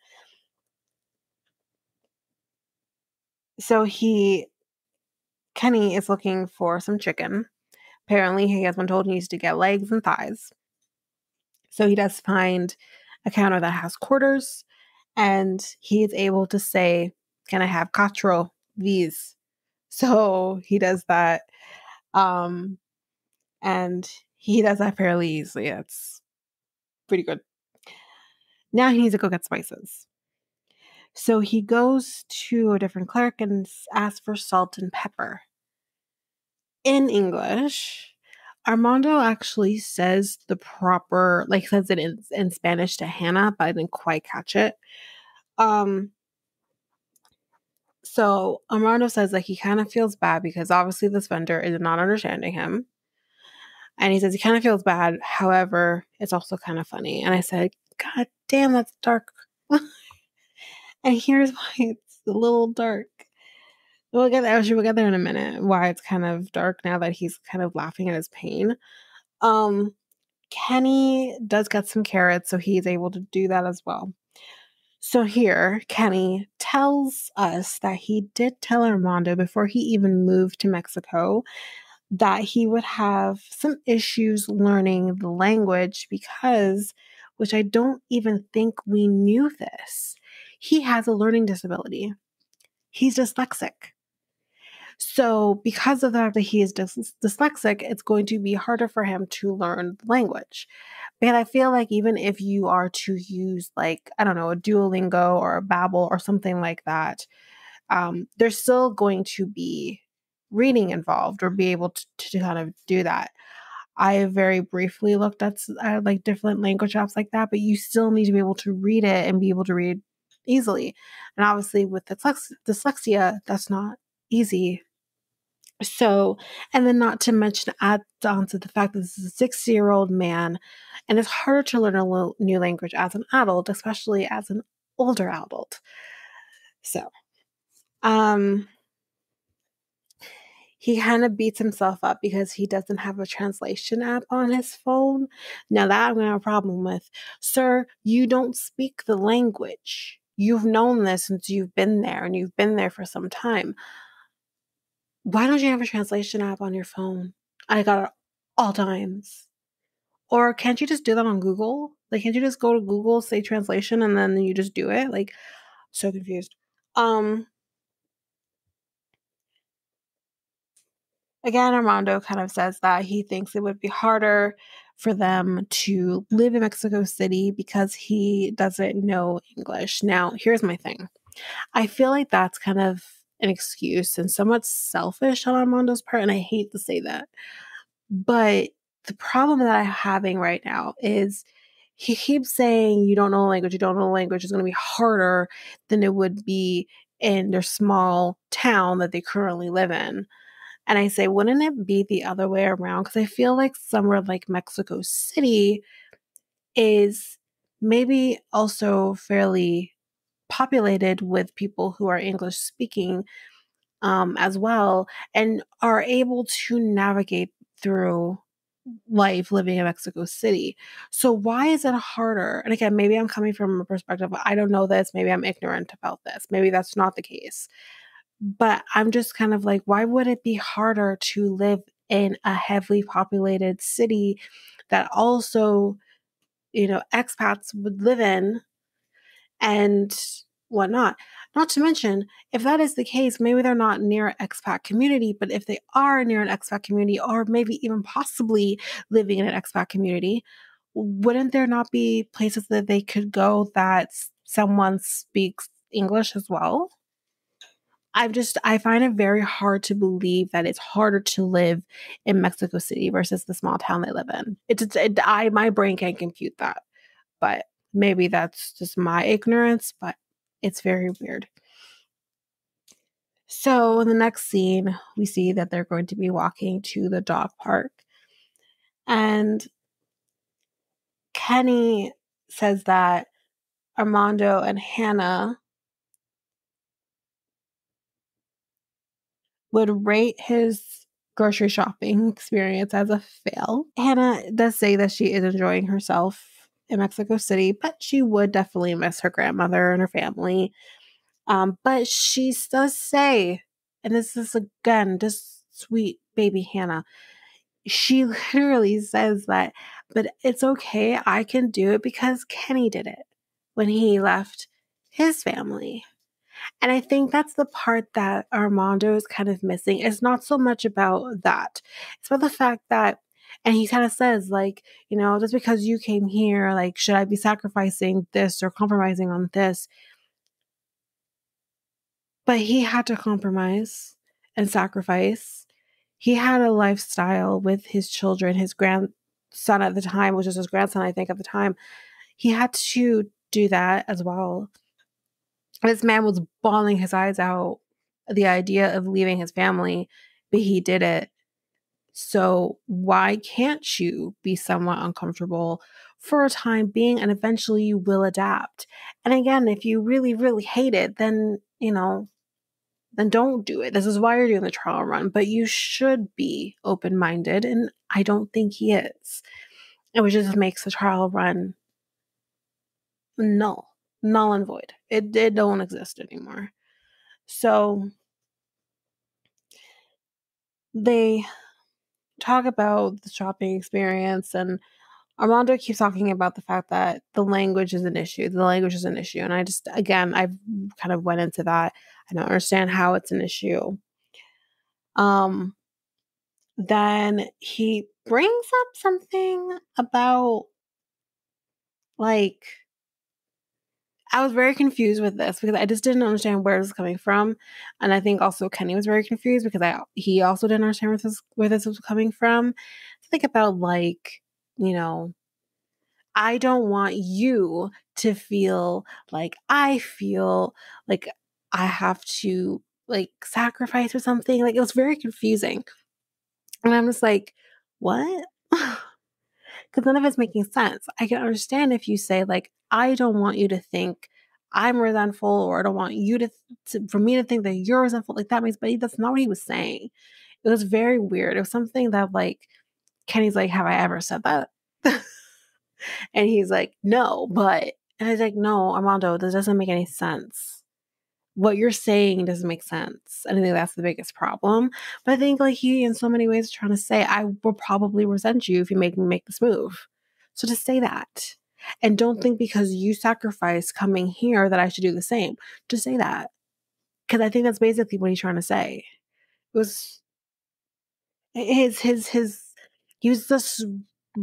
So Kenny is looking for some chicken. Apparently, he has been told he needs to get legs and thighs. So he does find a counter that has quarters, and he is able to say, "Can I have cuatro, these?" So he does that. And he does that fairly easily. It's pretty good. Now he needs to go get spices. So he goes to a different clerk and asks for salt and pepper. In English, Armando actually says the proper, says it in Spanish to Hannah, but I didn't quite catch it. So Armando says that he kind of feels bad because obviously this vendor is not understanding him. And he says he kind of feels bad. However, it's also kind of funny. And I said, God damn, that's dark. And here's why it's a little dark. We'll get there in a minute, why it's kind of dark now that he's kind of laughing at his pain. Kenny does get some carrots, so he's able to do that as well. So here, Kenny tells us that he did tell Armando before he even moved to Mexico that he would have some issues learning the language because, which I don't even think we knew this, he has a learning disability. He's dyslexic. So because of the fact that he is dyslexic, it's going to be harder for him to learn the language. But I feel like even if you are to use a Duolingo or a Babbel or something like that, there's still going to be reading involved or be able to kind of do that. I very briefly looked at different language apps like that, but you still need to be able to read it and be able to read easily. And obviously with dyslexia, that's not easy. So, and then not to mention, add on to the fact that this is a 60-year-old man, and it's harder to learn a new language as an adult, especially as an older adult. So, he kind of beats himself up because he doesn't have a translation app on his phone. Now that I'm going to have a problem with. Sir, you don't speak the language. You've known this since you've been there, and you've been there for some time. Why don't you have a translation app on your phone? I got it all times. Or can't you just do that on Google? Can't you just go to Google, say translation, and then you just do it? So confused. Again, Armando kind of says that he thinks it would be harder for them to live in Mexico City because he doesn't know English. Now, here's my thing. I feel like that's kind of an excuse and somewhat selfish on Armando's part, and I hate to say that. But the problem that I'm having right now is he keeps saying you don't know the language, you don't know the language. It's going to be harder than it would be in their small town that they currently live in. And I say, wouldn't it be the other way around? Because I feel like somewhere like Mexico City is maybe also fairly populated with people who are English speaking as well, and are able to navigate through life living in Mexico City. So why is it harder? And again, maybe I'm coming from a perspective, I don't know this, maybe I'm ignorant about this, maybe that's not the case. But I'm just kind of like, why would it be harder to live in a heavily populated city that also, expats would live in and whatnot? Not to mention, if that is the case, maybe they're not near an expat community, but if they are near an expat community, or maybe even possibly living in an expat community, wouldn't there not be places that they could go that someone speaks English as well? I find it very hard to believe that it's harder to live in Mexico City versus the small town they live in. My brain can't compute that, but maybe that's just my ignorance, but it's very weird. So in the next scene, we see that they're going to be walking to the dog park, and Kenny says that Armando and Hannah would rate his grocery shopping experience as a fail. Hannah does say that she is enjoying herself in Mexico City, but she would definitely miss her grandmother and her family. But she does say, and this is again, just sweet baby Hannah, she literally says that, but it's okay, I can do it because Kenny did it when he left his family. And I think that's the part that Armando is kind of missing. It's not so much about that. It's about the fact that, and he kind of says, like, just because you came here, like, should I be sacrificing this or compromising on this? But he had to compromise and sacrifice. He had a lifestyle with his children, his grandson at the time, which is his grandson, I think, at the time. He had to do that as well. This man was bawling his eyes out at the idea of leaving his family, but he did it. So why can't you be somewhat uncomfortable for a time being, and eventually you will adapt? And again, if you really, really hate it, then, then don't do it. This is why you're doing the trial run, but you should be open-minded, and I don't think he is. Which just makes the trial run null and void. It don't exist anymore. So they talk about the shopping experience, and Armando keeps talking about the fact that the language is an issue. The language is an issue. And I've kind of went into that. I don't understand how it's an issue. Then he brings up something about, like, I was very confused with this because I just didn't understand where it was coming from. And I think also Kenny was very confused because he also didn't understand where this was coming from. Think about, like, I don't want you to feel like I feel like I have to, like, sacrifice or something. Like, it was very confusing. And I'm just like, what? Because none of it's making sense. I can understand if you say, like, I don't want you to think I'm resentful, or I don't want you for me to think that you're resentful. Like, that makes, but that's not what he was saying. It was very weird. It was something that, like, Kenny's like, have I ever said that? And he's like, no, but, and I was like, no, Armando, this doesn't make any sense. What you're saying doesn't make sense. And I think that's the biggest problem. But I think, like, he in so many ways is trying to say, I will probably resent you if you make me make this move. So just say that. And don't think because you sacrificed coming here that I should do the same. Just say that. Because I think that's basically what he's trying to say. It was he was just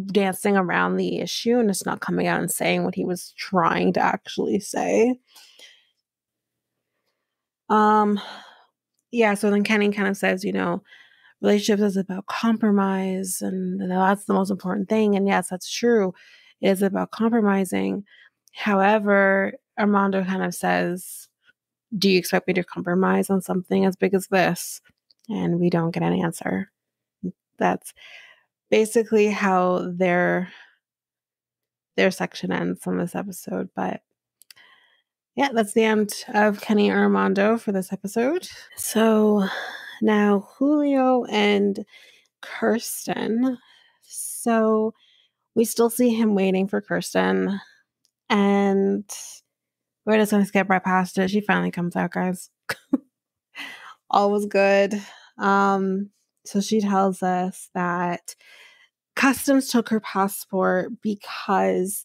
dancing around the issue and just not coming out and saying what he was trying to actually say. Yeah, so then Kenny kind of says, relationships is about compromise, and that's the most important thing. And yes, that's true. It is about compromising. However, Armando kind of says, do you expect me to compromise on something as big as this? And we don't get an answer. That's basically how their section ends on this episode. But yeah, that's the end of Kenny and Armando for this episode. So now Julio and Kirsten. So we still see him waiting for Kirsten, and we're just going to skip right past it. She finally comes out, guys. All was good. So she tells us that Customs took her passport because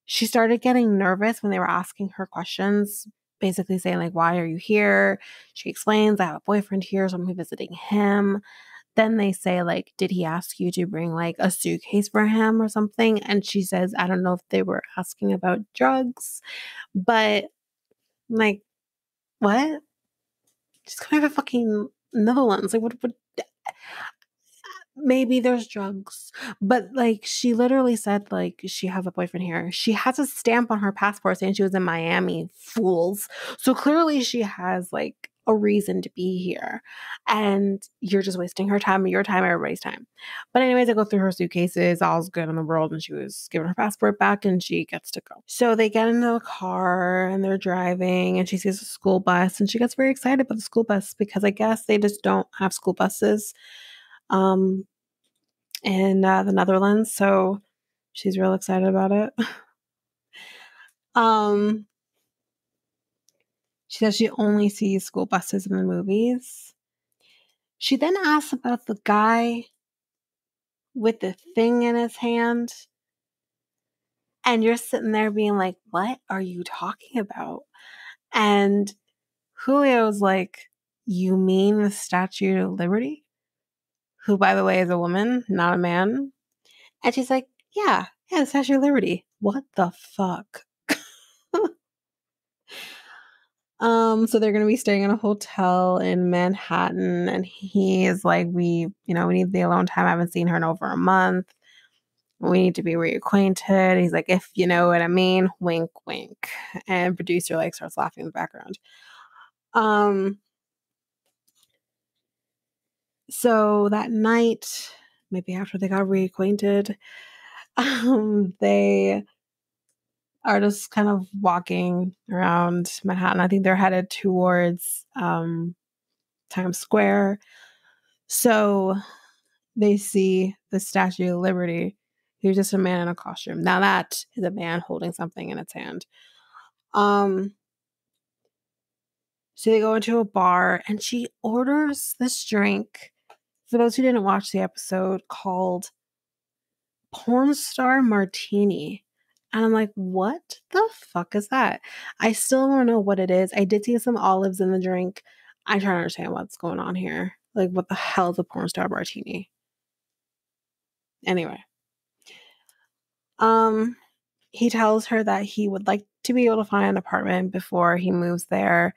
she started getting nervous when they were asking her questions, basically saying, like, why are you here? She explains, I have a boyfriend here, so I'm visiting him. Then they say, like, did he ask you to bring, like, a suitcase for him or something? And she says, I don't know if they were asking about drugs, but, like, what? She's coming from fucking Netherlands. Like, what maybe there's drugs, but like she literally said like she has a boyfriend here. She has a stamp on her passport saying she was in Miami, fools. So clearly she has like a reason to be here, and you're just wasting her time, your time, everybody's time. But anyways, I go through her suitcases, all's good in the world, and she was given her passport back and she gets to go. So they get into the car and they're driving, and she sees a school bus and she gets very excited about the school bus because I guess they just don't have school buses in the Netherlands, so she's real excited about it. She says she only sees school buses in the movies. She then asks about the guy with the thing in his hand, and you're sitting there being like, what are you talking about? And Julio's like, you mean the Statue of Liberty? Who, by the way, is a woman, not a man. And she's like, yeah, the Statue of Liberty. What the fuck? So they're gonna be staying in a hotel in Manhattan, and he is like, we need the alone time. I haven't seen her in over a month. We need to be reacquainted. He's like, if you know what I mean, wink, wink. And producer like starts laughing in the background. So that night, maybe after they got reacquainted, they are just kind of walking around Manhattan. I think they're headed towards Times Square. So they see the Statue of Liberty. He's just a man in a costume. Now that is a man holding something in its hand. So they go into a bar and she orders this drink, for those who didn't watch the episode, called Porn Star Martini. And I'm like, what the fuck is that? I still don't know what it is. I did see some olives in the drink. I'm trying to understand what's going on here. Like, what the hell is a Porn Star Martini? Anyway. He tells her that he would like to be able to find an apartment before he moves there.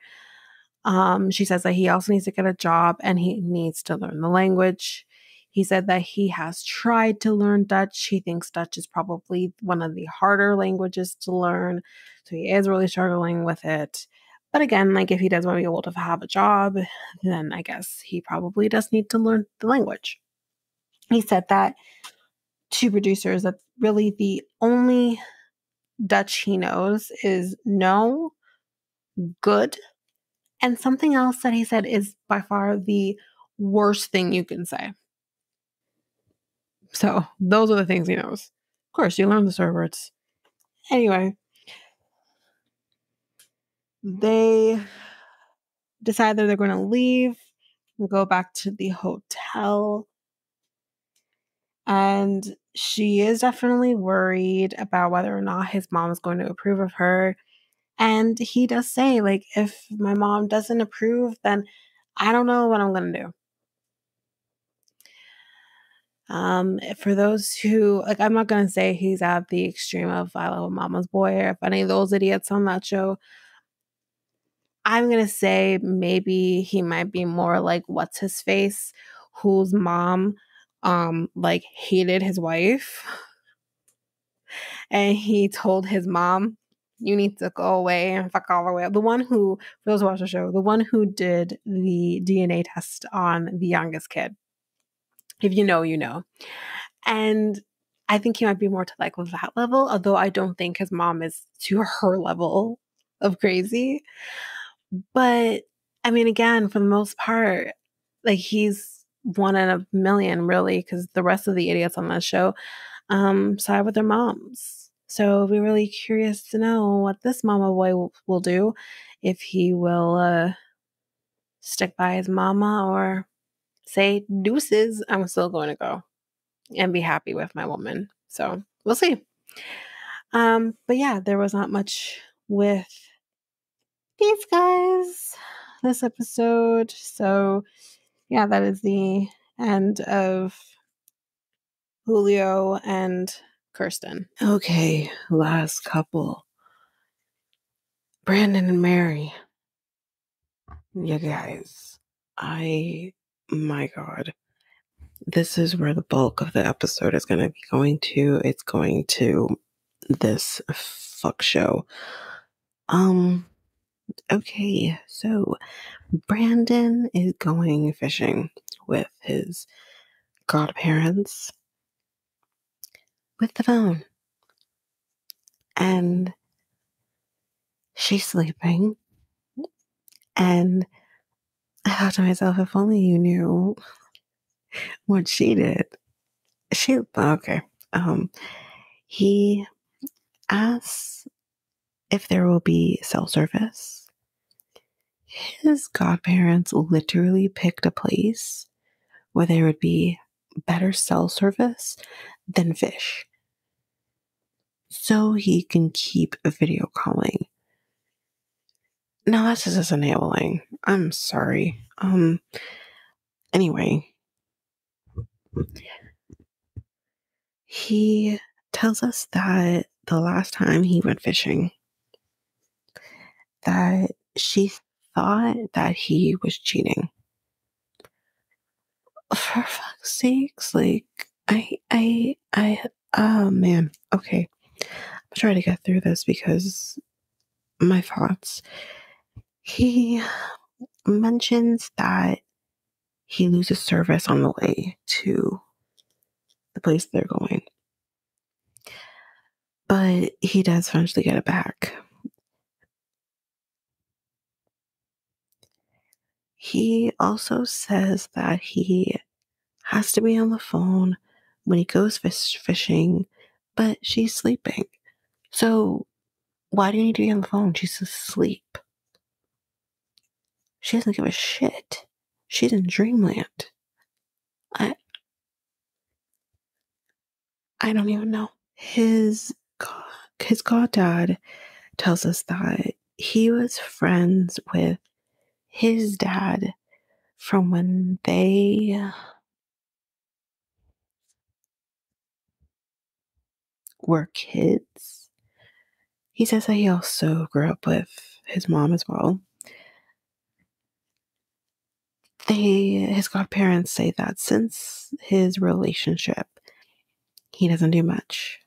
She says that he also needs to get a job and he needs to learn the language. He said that he has tried to learn Dutch. He thinks Dutch is probably one of the harder languages to learn. So he is really struggling with it. But again, like if he does want to be able to have a job, then I guess he probably does need to learn the language. He said that to producers that really the only Dutch he knows is no, good, and something else that he said is by far the worst thing you can say. So those are the things he knows. Of course, you learn the swear words. Anyway, they decide that they're going to leave and go back to the hotel. And she is definitely worried about whether or not his mom is going to approve of her. And he does say, like, if my mom doesn't approve, then I don't know what I'm going to do. For those who, like, I'm not going to say he's at the extreme of I Love Mama's Boy or if any of those idiots on that show. I'm going to say maybe he might be more like What's His Face, whose mom like hated his wife, and he told his mom, "You need to go away and fuck all the way." The one who, for those who watch the show, the one who did the DNA test on the youngest kid. If you know, you know. And I think he might be more to like that level, although I don't think his mom is to her level of crazy. But I mean, again, for the most part, like he's one in a million, really, because the rest of the idiots on that show side with their moms. So I'll be really curious to know what this mama boy will do, if he will stick by his mama or say deuces. I'm still going to go and be happy with my woman. So we'll see. But yeah, there was not much with these guys this episode. So yeah, that is the end of Julio and Kirsten. Okay, last couple. Brandon and Mary. You guys, my God. This is where the bulk of the episode is going to be going to. It's going to this fuck show. Okay, so Brandon is going fishing with his godparents with the phone. And she's sleeping. And I thought to myself, if only you knew what she did. Okay. He asks if there will be cell service. His godparents literally picked a place where there would be better cell service than fish, so he can keep video calling. Now that's just enabling. I'm sorry. Anyway, he tells us that the last time he went fishing, that she thought that he was cheating. For fuck's sakes, like, oh man, okay. I'll try to get through this because my thoughts. He mentions that he loses service on the way to the place they're going, but he does eventually get it back. He also says that he has to be on the phone when he goes fishing, but she's sleeping. So why do you need to be on the phone? She's asleep. She doesn't give a shit. She's in dreamland. I don't even know. His goddad tells us that he was friends with his dad from when they were kids. He says that he also grew up with his mom as well. His godparents say that since his relationship, he doesn't do much.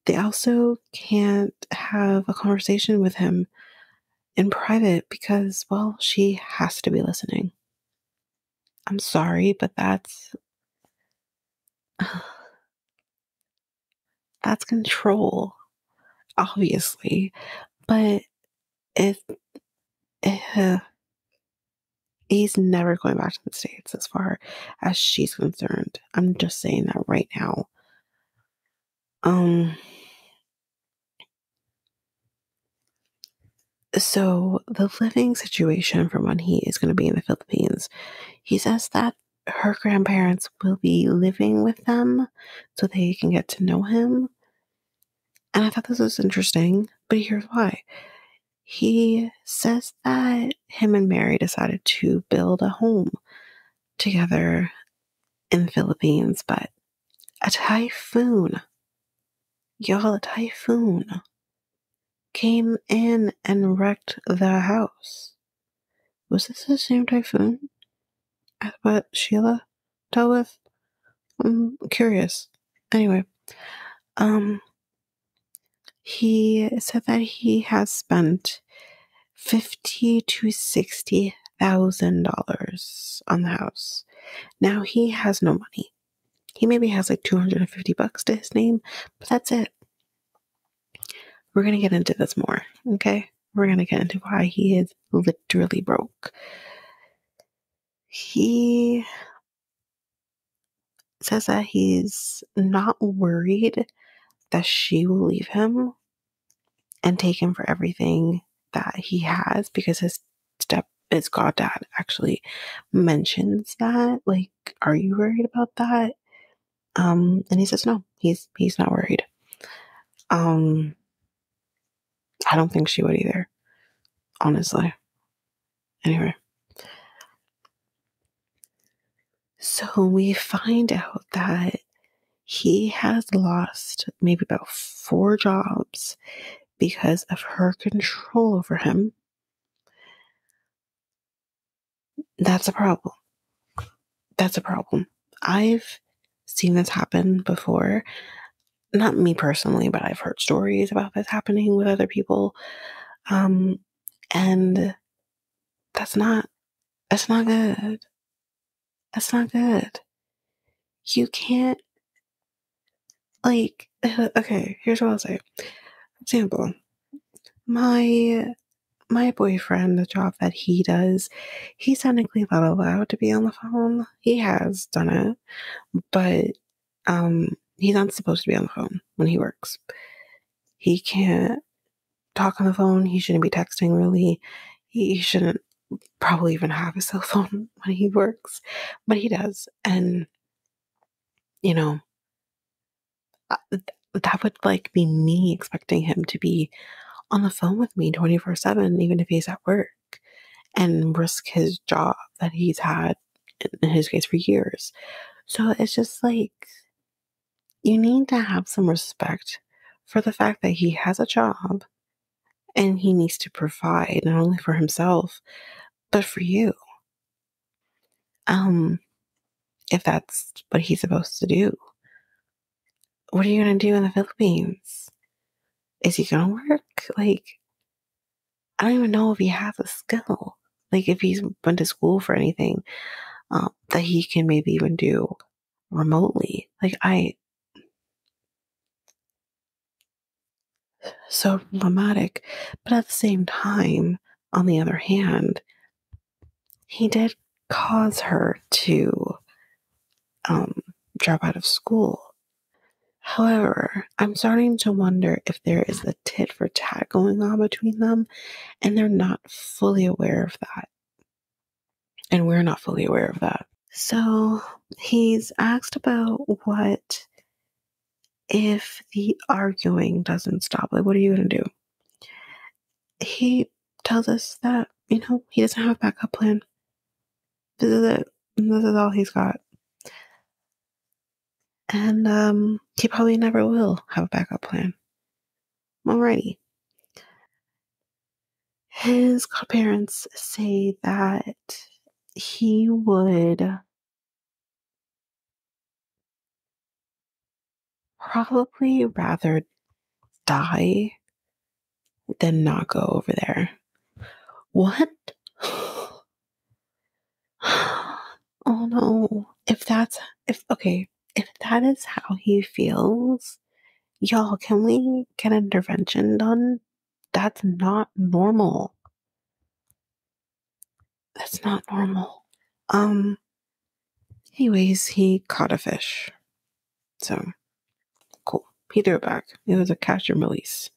They also can't have a conversation with him in private because, well, she has to be listening. I'm sorry, but that's control, obviously. But if he's never going back to the States as far as she's concerned. I'm just saying that right now. So the living situation for when he is going to be in the Philippines, he says that her grandparents will be living with them so they can get to know him. And I thought this was interesting, but here's why. He says that him and Mary decided to build a home together in the Philippines, but a typhoon, a typhoon came in and wrecked the house. Was this the same typhoon? That's what Sheila dealt with. I'm curious. Anyway, he said that he has spent $50,000 to $60,000 on the house. Now he has no money. He maybe has like $250 to his name, but that's it. We're gonna get into this more, okay? We're gonna get into why he is literally broke. He says that he's not worried that she will leave him and take him for everything that he has because his goddad actually mentions that. Like, are you worried about that? And he says no, he's not worried. I don't think she would either, honestly. Anyway. So we find out that he has lost maybe about 4 jobs because of her control over him. That's a problem. That's a problem. I've seen this happen before. Not me personally, but I've heard stories about this happening with other people. And that's not good. That's not good. You can't, like, okay, here's what I'll say. Example, my boyfriend, the job that he does, he's technically not allowed to be on the phone. He has done it, but he's not supposed to be on the phone when he works. He can't talk on the phone. He shouldn't be texting, really. He shouldn't probably even have a cell phone when he works, but he does. And, you know, that would like be me expecting him to be on the phone with me 24/7, even if he's at work, and risk his job that he's had, in his case, for years. So it's just like, you need to have some respect for the fact that he has a job and he needs to provide not only for himself, but for you. If that's what he's supposed to do. What are you going to do in the Philippines? Is he going to work? Like, I don't even know if he has a skill. Like, if he's went to school for anything that he can maybe even do remotely. So problematic. But at the same time, on the other hand, he did cause her to drop out of school. However, I'm starting to wonder if there is a tit for tat going on between them, and they're not fully aware of that. And we're not fully aware of that. So he's asked about what if the arguing doesn't stop. Like, what are you going to do? He tells us that, he doesn't have a backup plan. This is it. This is all he's got. And he probably never will have a backup plan. Alrighty. His godparents say that he would probably rather die than not go over there. What? Oh no. If that is how he feels, y'all, can we get an intervention done? That's not normal. That's not normal. Anyways, he caught a fish. So, cool. He threw it back. It was a catch and release.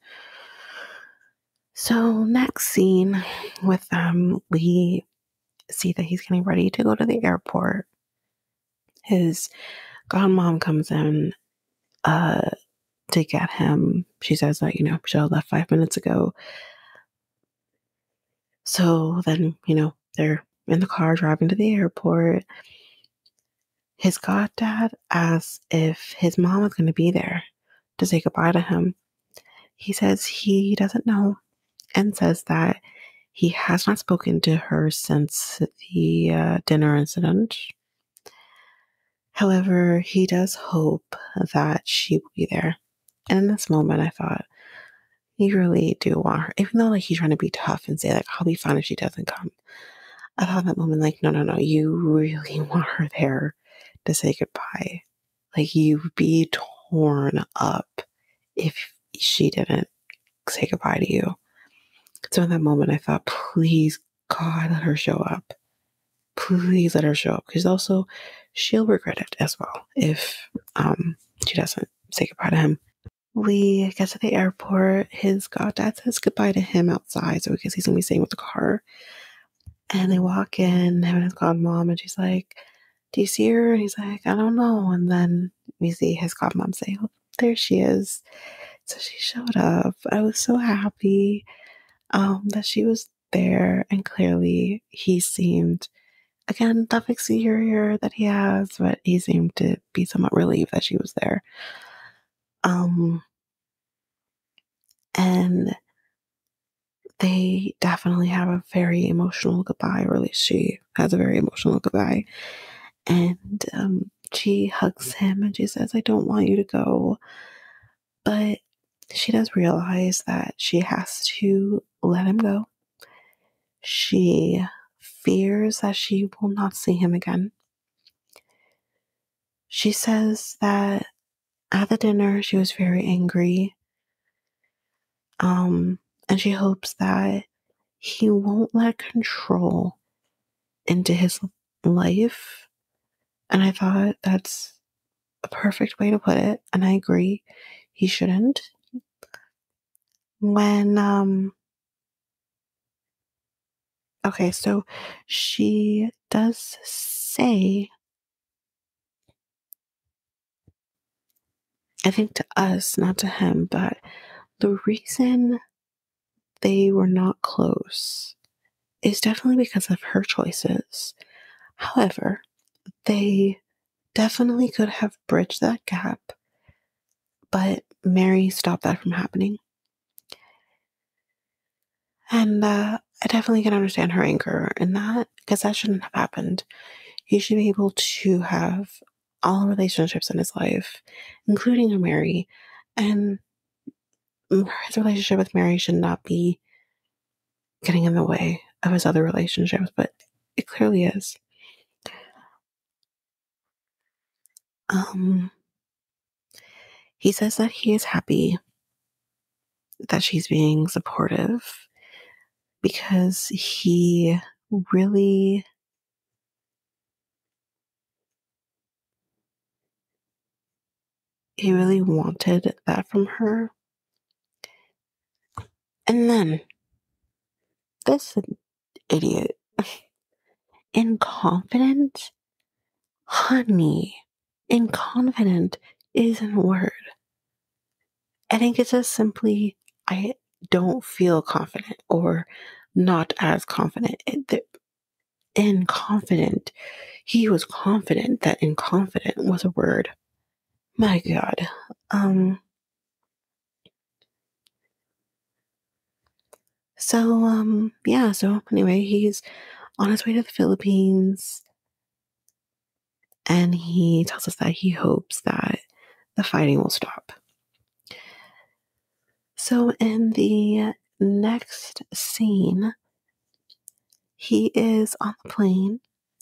So, next scene with them, we see that he's getting ready to go to the airport. His godmom comes in to get him. She says that, she left 5 minutes ago. So then, they're in the car driving to the airport. His goddad asks if his mom is going to be there to say goodbye to him. He says he doesn't know and says that He has not spoken to her since the dinner incident. However, he does hope that she will be there. And in this moment, I thought, you really do want her. Even though, like, he's trying to be tough and say, like, I'll be fine if she doesn't come. I thought in that moment, like, no, you really want her there to say goodbye. Like, you'd be torn up if she didn't say goodbye to you. So in that moment, I thought, please, God, let her show up. Please let her show up. Because also, she'll regret it as well if she doesn't say goodbye to him. We get to the airport. His goddad says goodbye to him outside, so because he's going to be staying with the car. And they walk in, him and his godmom, and she's like, do you see her? And he's like, I don't know. And then we see his godmom say, oh, there she is. So she showed up. I was so happy that she was there. And clearly he seemed, again, the exterior that he has, but he seemed to be somewhat relieved that she was there. And they definitely have a very emotional goodbye, or at least she has a very emotional goodbye. And she hugs him and she says, I don't want you to go. But she does realize that she has to let him go. She fears that she will not see him again. She says that at the dinner she was very angry. And she hopes that he won't let control into his life. And I thought that's a perfect way to put it. And I agree, he shouldn't. Okay, so she does say, I think to us, not to him, but the reason they were not close is definitely because of her choices. However, they definitely could have bridged that gap, but Mary stopped that from happening. And I definitely can understand her anger in that, because that shouldn't have happened. He should be able to have all relationships in his life, including a Mary, and his relationship with Mary should not be getting in the way of his other relationships, but it clearly is. He says that he is happy that she's being supportive because he really wanted that from her. And then this idiot, inconfident, honey, inconfident isn't a word. I think it's just simply, I don't feel confident or not as confident. Inconfident. He was confident that inconfident was a word. My God. So anyway, he's on his way to the Philippines and he tells us that he hopes that the fighting will stop. So in the next scene, he is on the plane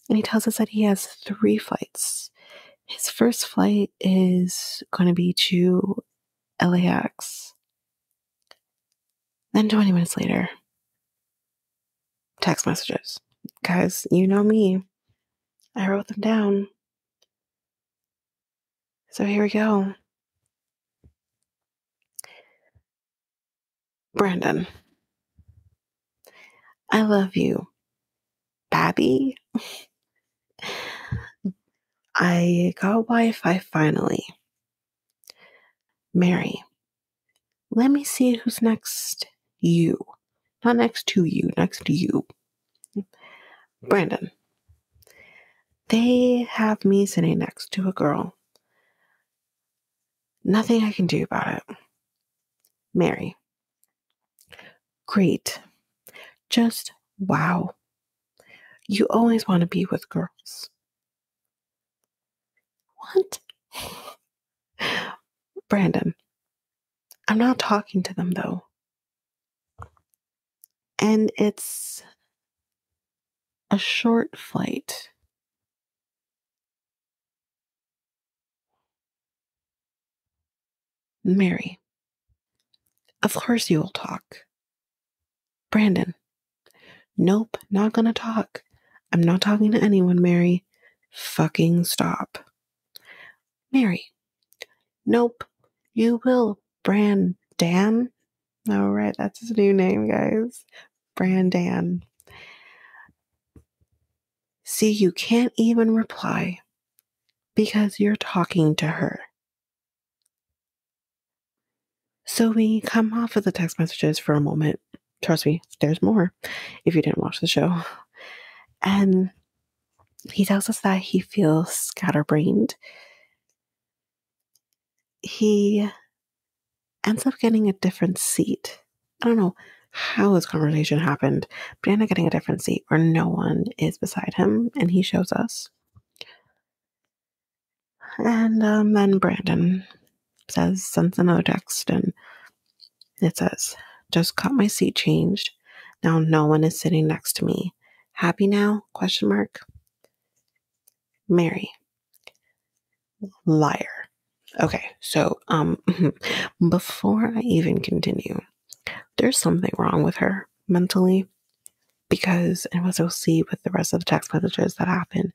and he tells us that he has 3 flights. His first flight is going to be to LAX. Then 20 minutes later, text messages. Guys, you know me. I wrote them down. So here we go. Brandon, I love you. Babby, I got Wi-Fi finally. Mary, let me see who's next. You. Not next to you, next to you. Brandon, they have me sitting next to a girl. Nothing I can do about it. Mary, great. Just wow. You always want to be with girls. What? Brandon, I'm not talking to them though. And it's a short flight. Mary, of course you will talk. Brandon, nope, not gonna talk. I'm not talking to anyone, Mary. Fucking stop. Mary, nope, you will. Brandan? Oh, right, that's his new name, guys. Brandan. See, you can't even reply because you're talking to her. So we come off of the text messages for a moment. Trust me, there's more if you didn't watch the show. And he tells us that he feels scatterbrained. He ends up getting a different seat. I don't know how this conversation happened, but he ended up getting a different seat where no one is beside him, and he shows us. And then Brandon sends another text, and it says, "Just got my seat changed. Now no one is sitting next to me. Happy now? Question mark. Mary. Liar." Okay, so before I even continue, there's something wrong with her mentally, because, and what you'll see with the rest of the text messages that happen,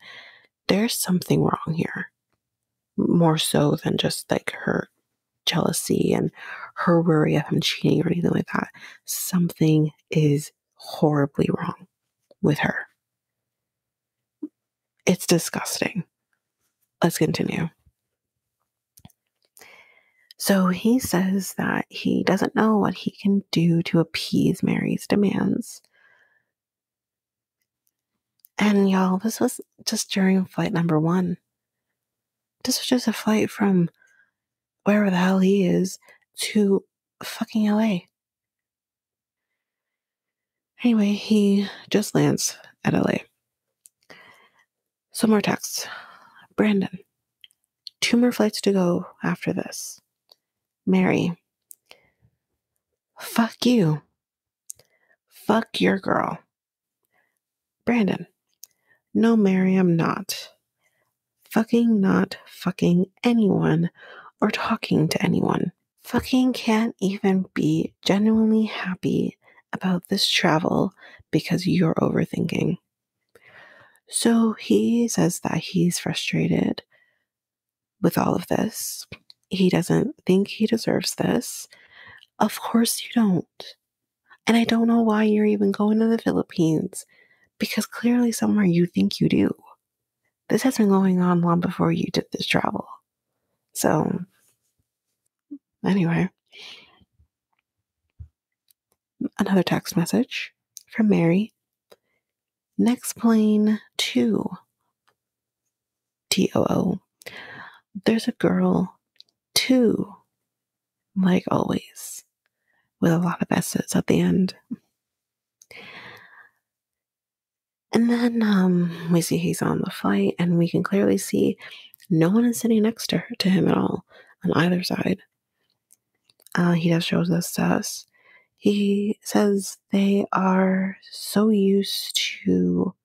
there's something wrong here. More so than just like her jealousy and her worry of him cheating or anything like that. Something is horribly wrong with her. It's disgusting. Let's continue. So he says that he doesn't know what he can do to appease Mary's demands. And y'all, this was just during flight number 1. This was just a flight from wherever the hell he is to fucking LA. Anyway, he just lands at LA. Some more texts. Brandon, 2 more flights to go after this. Mary, fuck you. Fuck your girl. Brandon, no, Mary, I'm not. Fucking not fucking anyone or talking to anyone. Fucking can't even be genuinely happy about this travel because you're overthinking. So he says that he's frustrated with all of this. He doesn't think he deserves this. Of course you don't. And I don't know why you're even going to the Philippines, because clearly somewhere you think you do. This has been going on long before you did this travel. So, anyway, another text message from Mary. Next plane to TOO. There's a girl too, like always, with a lot of S's at the end. And then we see he's on the flight, and we can clearly see no one is sitting next to him at all on either side. He does show this to us. He says they are so used to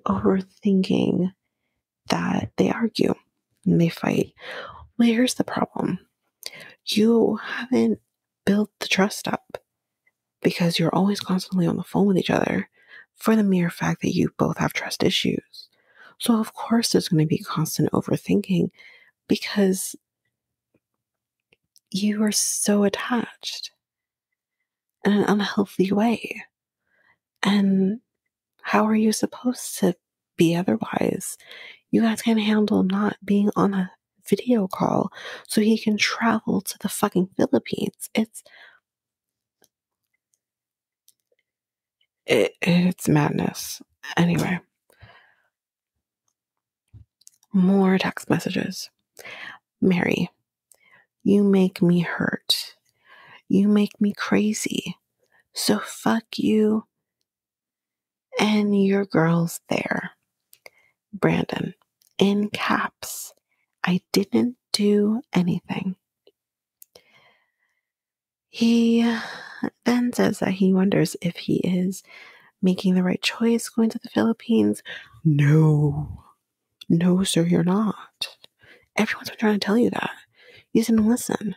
overthinking that they argue and they fight. Well, here's the problem. You haven't built the trust up because you're always constantly on the phone with each other for the mere fact that you both have trust issues. So of course there's going to be constant overthinking because you are so attached in an unhealthy way. And how are you supposed to be otherwise? You guys can't handle not being on a video call so he can travel to the fucking Philippines. It's madness. Anyway, more text messages. Mary, you make me hurt. You make me crazy. So fuck you and your girls there. Brandon, in caps. I didn't do anything. He then says that he wonders if he is making the right choice going to the Philippines. No. No, sir, you're not. Everyone's been trying to tell you that. You didn't listen.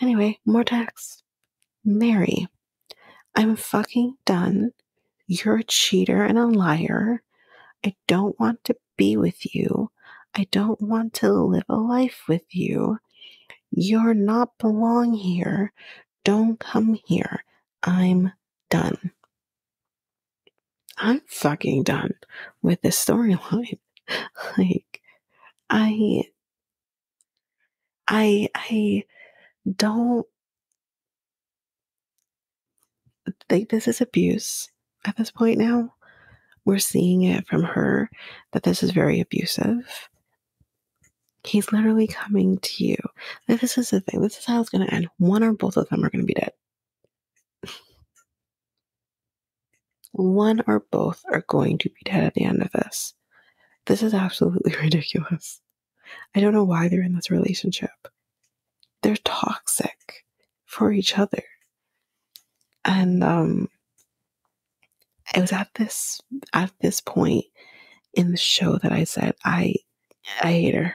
Anyway, more texts. Mary, I'm fucking done. You're a cheater and a liar. I don't want to be with you. I don't want to live a life with you. You're not belong here. Don't come here. I'm done. I'm fucking done with this storyline. Like, I don't think this is abuse at this point now. We're seeing it from her that this is very abusive. He's literally coming to you. Like, this is the thing. This is how it's going to end. One or both of them are going to be dead. One or both are going to be dead at the end of this. This is absolutely ridiculous. I don't know why they're in this relationship. They're toxic for each other. And it was at this point in the show that I said I hate her.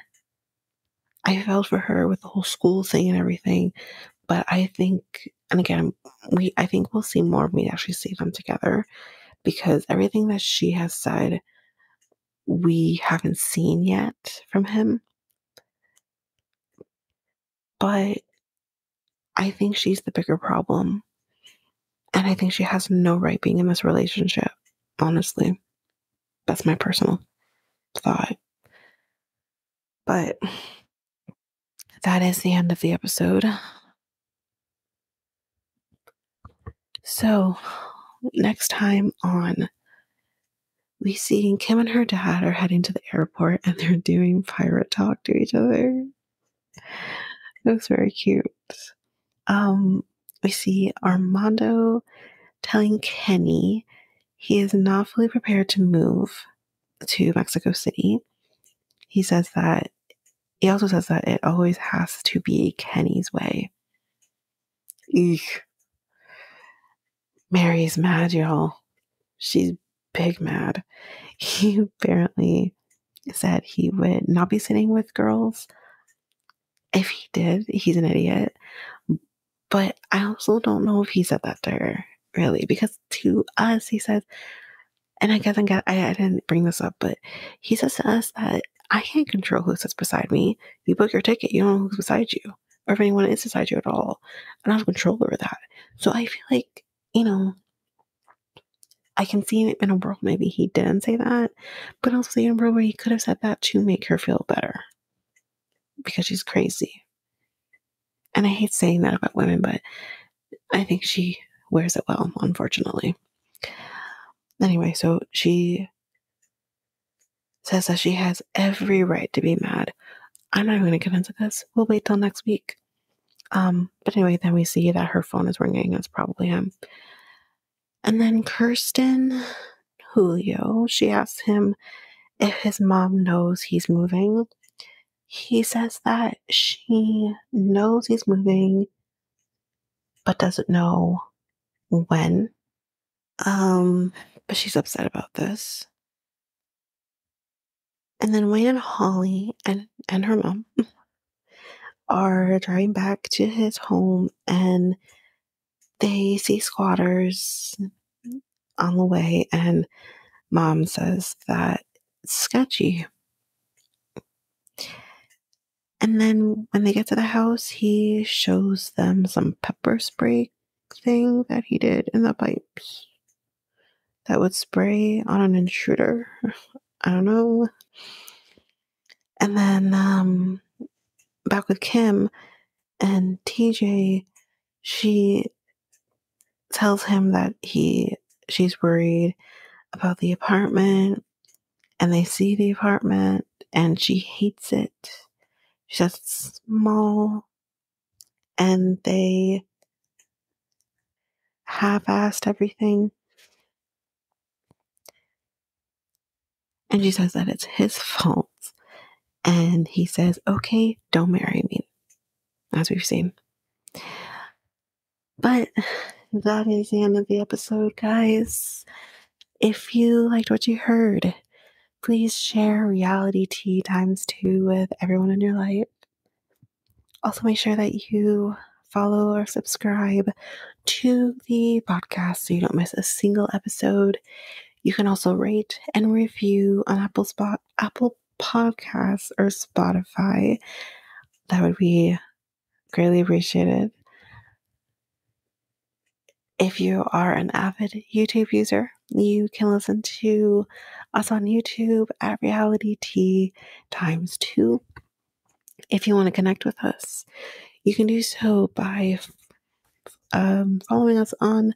I felt for her with the whole school thing and everything, but I think, and again, I think we'll see more of me actually see them together, because everything that she has said we haven't seen yet from him. But I think she's the bigger problem. And I think she has no right being in this relationship. Honestly. That's my personal thought. But that is the end of the episode. So, next time on, we see Kim and her dad are heading to the airport and they're doing pirate talk to each other. It was very cute. We see Armando telling Kenny he is not fully prepared to move to Mexico City. He also says that it always has to be Kenny's way. Eek. Mary's mad, y'all. She's big mad. He apparently said he would not be sitting with girls. If he did, he's an idiot. But I also don't know if he said that to her, really, because to us, he says, and I didn't bring this up, but he says to us that I can't control who sits beside me. You book your ticket, you don't know who's beside you, or if anyone is beside you at all. I don't have control over that. So I feel like, I can see it in a world maybe he didn't say that, but also see in a world where he could have said that to make her feel better. Because she's crazy. And I hate saying that about women, but I think she wears it well, unfortunately. Anyway, so she says that she has every right to be mad. I'm not going to get into this. We'll wait till next week. But anyway, then we see that her phone is ringing. It's probably him. And then Kirsten, Julio, she asks him if his mom knows he's moving. He says that she knows he's moving, but doesn't know when. But she's upset about this. And then Wayne and Holly and her mom are driving back to his home, and they see squatters on the way, and mom says that it's sketchy. And then when they get to the house, he shows them some pepper spray thing that he did in the pipes that would spray on an intruder. I don't know. And then back with Kim and TJ, she tells him that she's worried about the apartment, and they see the apartment and she hates it. She says it's small and they half-assed everything. And she says that it's his fault. And he says, okay, don't marry me, as we've seen. But that is the end of the episode, guys. If you liked what you heard, please share Reality Tea ×2 with everyone in your life. Also, make sure that you follow or subscribe to the podcast so you don't miss a single episode. You can also rate and review on Apple Podcasts or Spotify. That would be greatly appreciated. If you are an avid YouTube user, you can listen to us on YouTube at Reality Tea ×2. If you want to connect with us, you can do so by following us on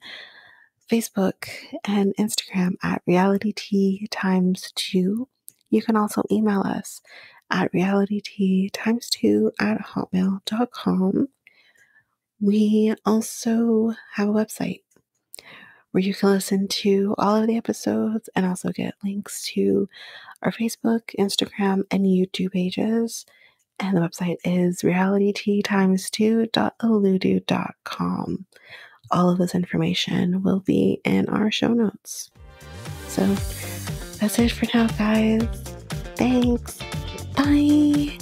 Facebook and Instagram at Reality Tea ×2. You can also email us at realitytea2@hotmail.com. We also have a website where you can listen to all of the episodes and also get links to our Facebook, Instagram, and YouTube pages. And the website is realitytea2.oludu.com. All of this information will be in our show notes. So that's it for now, guys. Thanks. Bye.